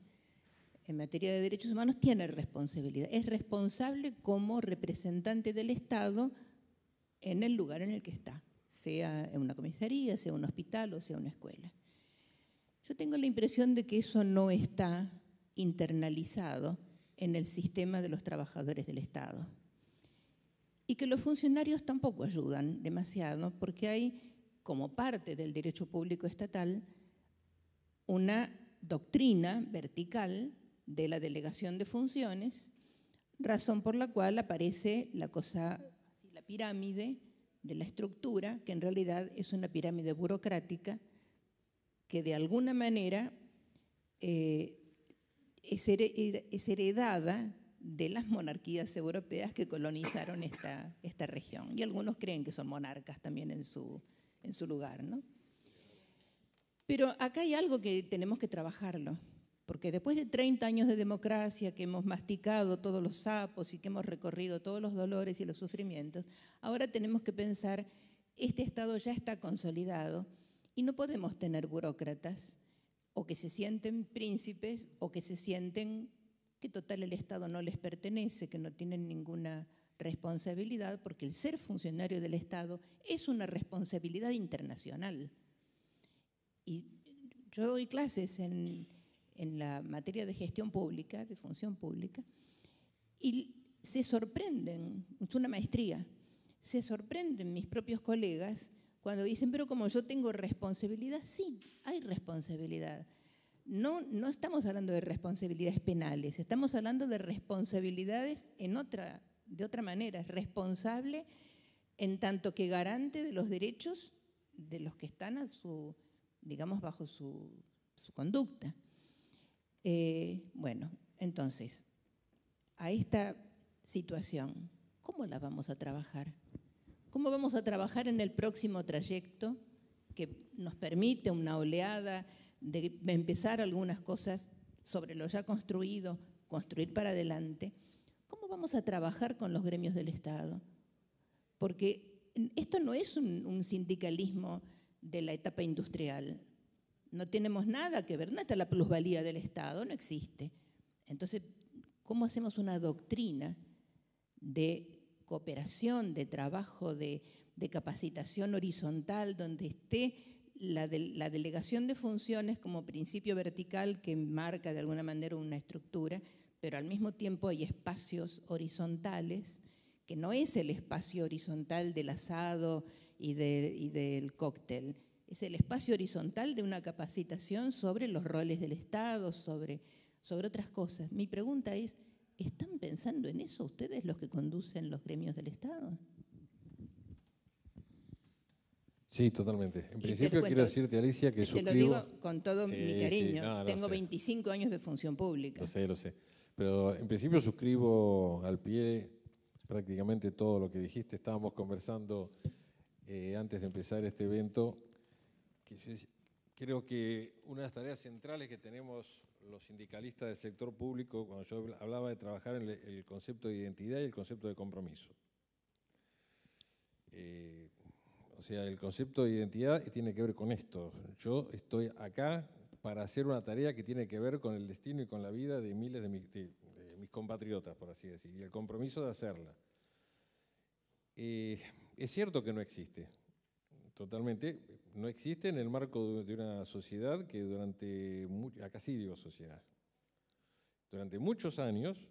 en materia de derechos humanos tiene responsabilidad. Es responsable como representante del Estado en el lugar en el que está, sea en una comisaría, sea un hospital o sea una escuela. Yo tengo la impresión de que eso no está internalizado en el sistema de los trabajadores del Estado. Y que los funcionarios tampoco ayudan demasiado, porque hay, como parte del derecho público estatal, una doctrina vertical de la delegación de funciones, razón por la cual aparece la cosa, la pirámide de la estructura, que en realidad es una pirámide burocrática que de alguna manera es heredada de las monarquías europeas que colonizaron esta región. Y algunos creen que son monarcas también en su lugar, ¿no? Pero acá hay algo que tenemos que trabajarlo, porque después de 30 años de democracia, que hemos masticado todos los sapos y que hemos recorrido todos los dolores y los sufrimientos, ahora tenemos que pensar, este Estado ya está consolidado y no podemos tener burócratas o que se sienten príncipes o que se sienten que total el Estado no les pertenece, que no tienen ninguna responsabilidad, porque el ser funcionario del Estado es una responsabilidad internacional. Y yo doy clases en la materia de gestión pública, de función pública, y se sorprenden, es una maestría, se sorprenden mis propios colegas cuando dicen, pero como yo tengo responsabilidad, sí, hay responsabilidad. No estamos hablando de responsabilidades penales, estamos hablando de responsabilidades de otra manera, es responsable en tanto que garante de los derechos de los que están bajo su conducta. Bueno, entonces, a esta situación, ¿cómo la vamos a trabajar? ¿Cómo vamos a trabajar en el próximo trayecto que nos permite una oleada de empezar algunas cosas sobre lo ya construido, construir para adelante? ¿Cómo vamos a trabajar con los gremios del Estado? Porque esto no es un sindicalismo de la etapa industrial. No tenemos nada que ver, no está la plusvalía del Estado, no existe. Entonces, ¿cómo hacemos una doctrina de cooperación, de trabajo, de capacitación horizontal, donde esté la delegación de funciones como principio vertical que marca de alguna manera una estructura, pero al mismo tiempo hay espacios horizontales, que no es el espacio horizontal del asado y del cóctel, es el espacio horizontal de una capacitación sobre los roles del Estado, sobre otras cosas. Mi pregunta es, ¿están pensando en eso ustedes los que conducen los gremios del Estado? Sí, totalmente. En principio quiero decirte, Alicia, que suscribo... Te lo digo con todo mi cariño. Sí, tengo 25 años de función pública. Lo sé. Pero en principio suscribo al pie prácticamente todo lo que dijiste. Estábamos conversando antes de empezar este evento. Creo que una de las tareas centrales que tenemos los sindicalistas del sector público, cuando yo hablaba de trabajar en el concepto de identidad y el concepto de compromiso. O sea, el concepto de identidad tiene que ver con esto. Yo estoy acá para hacer una tarea que tiene que ver con el destino y con la vida de miles de mis compatriotas, por así decir, y el compromiso de hacerla. Es cierto que no existe, totalmente, no existe en el marco de una sociedad que acá sí digo sociedad, durante muchos años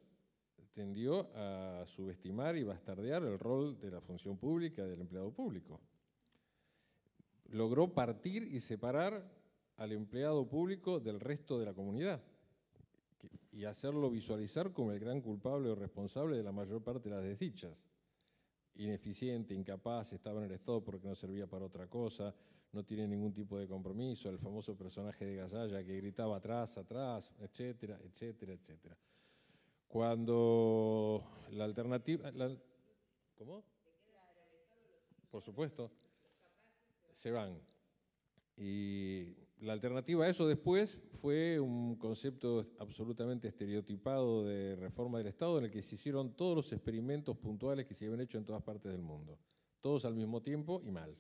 tendió a subestimar y bastardear el rol de la función pública, del empleado público. Logró partir y separar al empleado público del resto de la comunidad y hacerlo visualizar como el gran culpable o responsable de la mayor parte de las desdichas. Ineficiente, incapaz, estaba en el Estado porque no servía para otra cosa, no tiene ningún tipo de compromiso, el famoso personaje de Gasalla que gritaba atrás, atrás, etcétera, etcétera, etcétera. Cuando la alternativa... ¿Cómo? Por supuesto. Se van. Y la alternativa a eso después fue un concepto absolutamente estereotipado de reforma del Estado en el que se hicieron todos los experimentos puntuales que se habían hecho en todas partes del mundo. Todos al mismo tiempo y mal.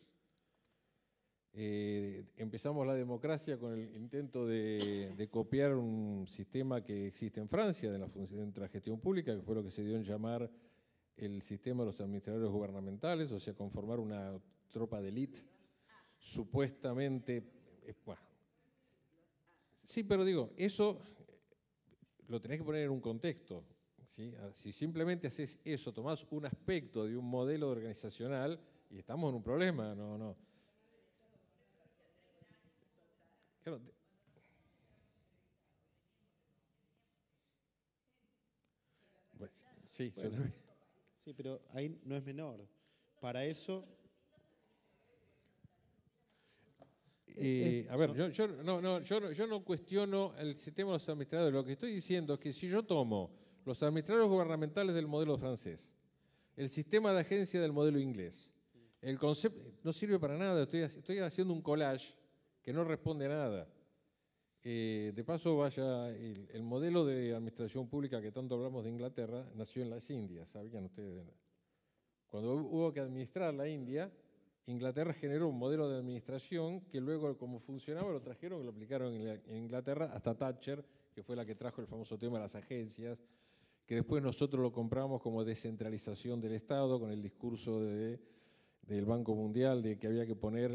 Empezamos la democracia con el intento de copiar un sistema que existe en Francia de la gestión pública, que fue lo que se dio en llamar el sistema de los administradores gubernamentales, o sea, conformar una tropa de élite supuestamente... Bueno. Sí, pero digo, eso lo tenés que poner en un contexto, ¿sí? Si simplemente haces eso, tomás un aspecto de un modelo organizacional y estamos en un problema, no. Claro, Sí, Bueno. yo también. Sí, pero ahí no es menor. Para eso... A ver, yo no cuestiono el sistema de los administradores. Lo que estoy diciendo es que si yo tomo los administradores gubernamentales del modelo francés, el sistema de agencia del modelo inglés, el concepto no sirve para nada. Estoy haciendo un collage que no responde a nada. De paso, vaya, el modelo de administración pública que tanto hablamos de Inglaterra nació en las Indias, ¿sabían ustedes? Cuando hubo que administrar la India, Inglaterra generó un modelo de administración que luego, como funcionaba, lo trajeron y lo aplicaron en Inglaterra hasta Thatcher, que fue la que trajo el famoso tema de las agencias, que después nosotros lo compramos como descentralización del Estado con el discurso del Banco Mundial de que había que poner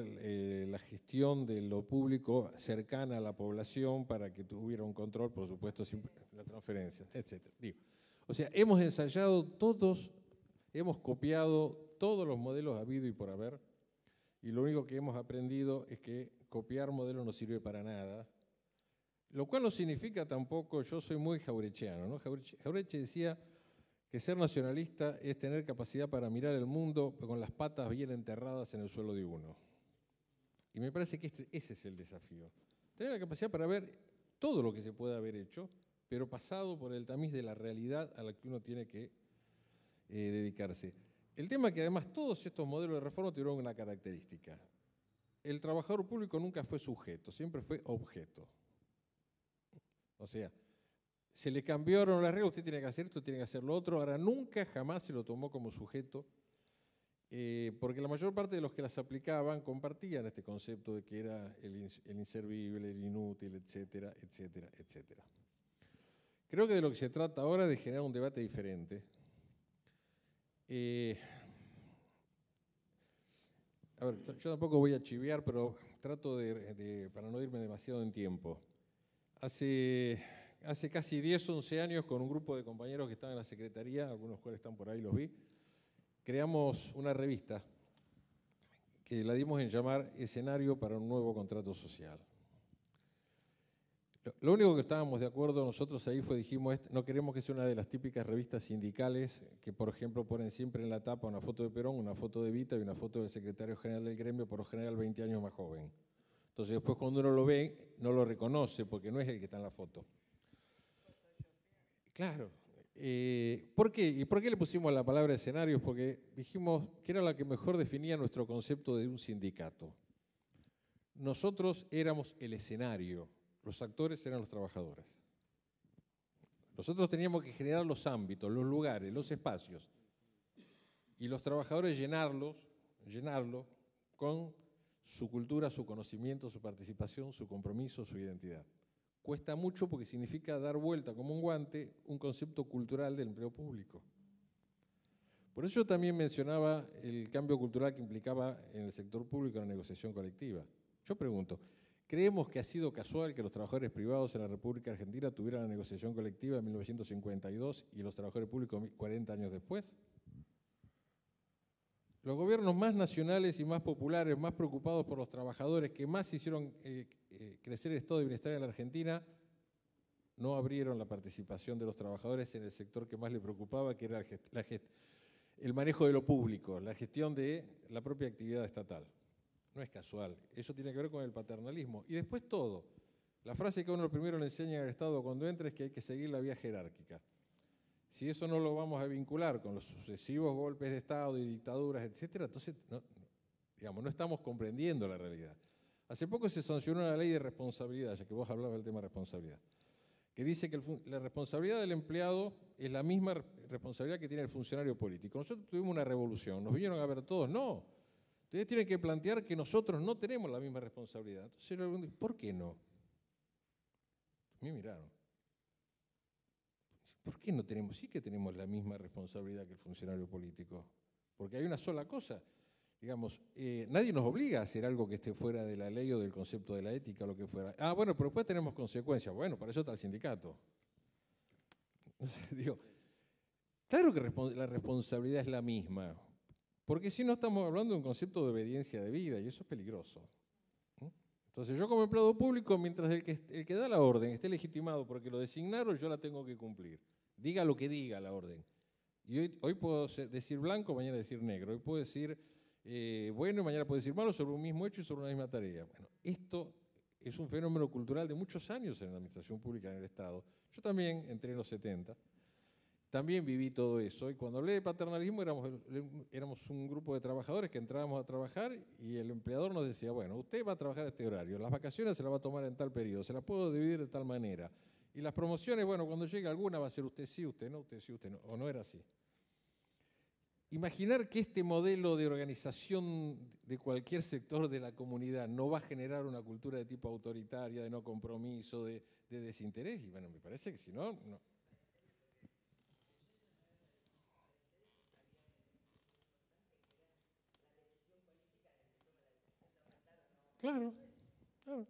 la gestión de lo público cercana a la población para que tuviera un control, por supuesto, sin la transferencia, etc. O sea, hemos ensayado todos, hemos copiado todos los modelos habido y por haber, y lo único que hemos aprendido es que copiar modelos no sirve para nada, lo cual no significa tampoco, yo soy muy jaurechiano, ¿no? Jaureche decía que ser nacionalista es tener capacidad para mirar el mundo con las patas bien enterradas en el suelo de uno. Y me parece que ese es el desafío. Tener la capacidad para ver todo lo que se puede haber hecho, pero pasado por el tamiz de la realidad a la que uno tiene que dedicarse. El tema es que además todos estos modelos de reforma tuvieron una característica. El trabajador público nunca fue sujeto, siempre fue objeto. O sea, se le cambiaron las reglas, usted tiene que hacer esto, tiene que hacer lo otro. Ahora, nunca jamás se lo tomó como sujeto, porque la mayor parte de los que las aplicaban compartían este concepto de que era el inservible, el inútil, etcétera, etcétera, etcétera. Creo que de lo que se trata ahora es de generar un debate diferente. A ver, yo tampoco voy a chivear, pero trato para no irme demasiado en tiempo. Hace casi 10, 11 años, con un grupo de compañeros que estaban en la Secretaría, algunos cuales están por ahí, los vi, creamos una revista que la dimos en llamar Escenario para un nuevo contrato social. Lo único que estábamos de acuerdo nosotros ahí dijimos, no queremos que sea una de las típicas revistas sindicales que, por ejemplo, ponen siempre en la tapa una foto de Perón, una foto de Evita y una foto del secretario general del gremio, por lo general 20 años más joven. Entonces después cuando uno lo ve, no lo reconoce porque no es el que está en la foto. Claro. ¿Por qué? ¿Y por qué le pusimos la palabra escenarios? Porque dijimos que era la que mejor definía nuestro concepto de un sindicato. Nosotros éramos el escenario, los actores eran los trabajadores. Nosotros teníamos que generar los ámbitos, los lugares, los espacios. Y los trabajadores llenarlo con su cultura, su conocimiento, su participación, su compromiso, su identidad. Cuesta mucho porque significa dar vuelta como un guante un concepto cultural del empleo público. Por eso yo también mencionaba el cambio cultural que implicaba en el sector público la negociación colectiva. Yo pregunto, ¿creemos que ha sido casual que los trabajadores privados en la República Argentina tuvieran la negociación colectiva en 1952 y los trabajadores públicos 40 años después? Los gobiernos más nacionales y más populares, más preocupados por los trabajadores, que más hicieron crecer el estado de bienestar en la Argentina, no abrieron la participación de los trabajadores en el sector que más les preocupaba, que era el manejo de lo público, la gestión de la propia actividad estatal. No es casual, eso tiene que ver con el paternalismo. Y después todo. La frase que uno primero le enseña al Estado cuando entra es que hay que seguir la vía jerárquica. Si eso no lo vamos a vincular con los sucesivos golpes de Estado y dictaduras, etcétera, entonces no estamos comprendiendo la realidad. Hace poco se sancionó una ley de responsabilidad, ya que vos hablabas del tema de responsabilidad, que dice que la responsabilidad del empleado es la misma responsabilidad que tiene el funcionario político. Nosotros tuvimos una revolución, nos vinieron a ver todos, no. Ustedes tienen que plantear que nosotros no tenemos la misma responsabilidad. Entonces, ¿por qué no? Me miraron. ¿Por qué no tenemos? Sí que tenemos la misma responsabilidad que el funcionario político. Porque hay una sola cosa. Digamos, nadie nos obliga a hacer algo que esté fuera de la ley o del concepto de la ética o lo que fuera. Ah, bueno, pero después tenemos consecuencias. Bueno, para eso está el sindicato. Entonces, claro que la responsabilidad es la misma. Porque si no estamos hablando de un concepto de obediencia de vida y eso es peligroso. Entonces yo como empleado público, mientras el que da la orden esté legitimado porque lo designaron, yo la tengo que cumplir. Diga lo que diga la orden. Y hoy puedo decir blanco, mañana decir negro. Hoy puedo decir bueno y mañana puedo decir malo sobre un mismo hecho y sobre una misma tarea. Bueno, esto es un fenómeno cultural de muchos años en la administración pública en el Estado. Yo también entré en los 70. También viví todo eso, y cuando hablé de paternalismo éramos un grupo de trabajadores que entrábamos a trabajar y el empleador nos decía, bueno, usted va a trabajar a este horario, las vacaciones se las va a tomar en tal periodo, se las puedo dividir de tal manera, y las promociones, bueno, cuando llegue alguna va a ser usted sí, usted no, usted sí, usted no, o no era así. Imaginar que este modelo de organización de cualquier sector de la comunidad no va a generar una cultura de tipo autoritaria, de no compromiso, de desinterés, y bueno, me parece que si no, no. Claro, claro.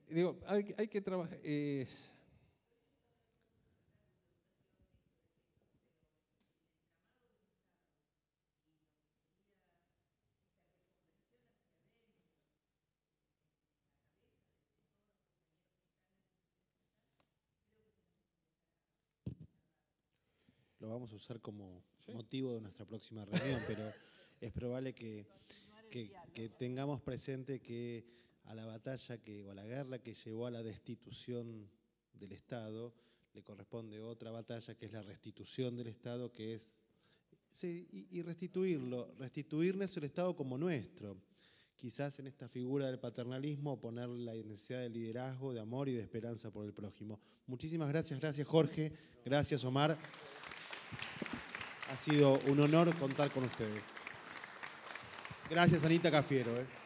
Digo, hay que trabajar. Lo vamos a usar como motivo de nuestra próxima reunión, pero es probable que tengamos presente que a la batalla o a la guerra que llevó a la destitución del Estado le corresponde otra batalla que es la restitución del Estado, que es y restituirnos el Estado como nuestro. Quizás en esta figura del paternalismo poner la necesidad de liderazgo, de amor y de esperanza por el prójimo. Muchísimas gracias, gracias Jorge, gracias Omar. Ha sido un honor contar con ustedes. Gracias, Anita Cafiero.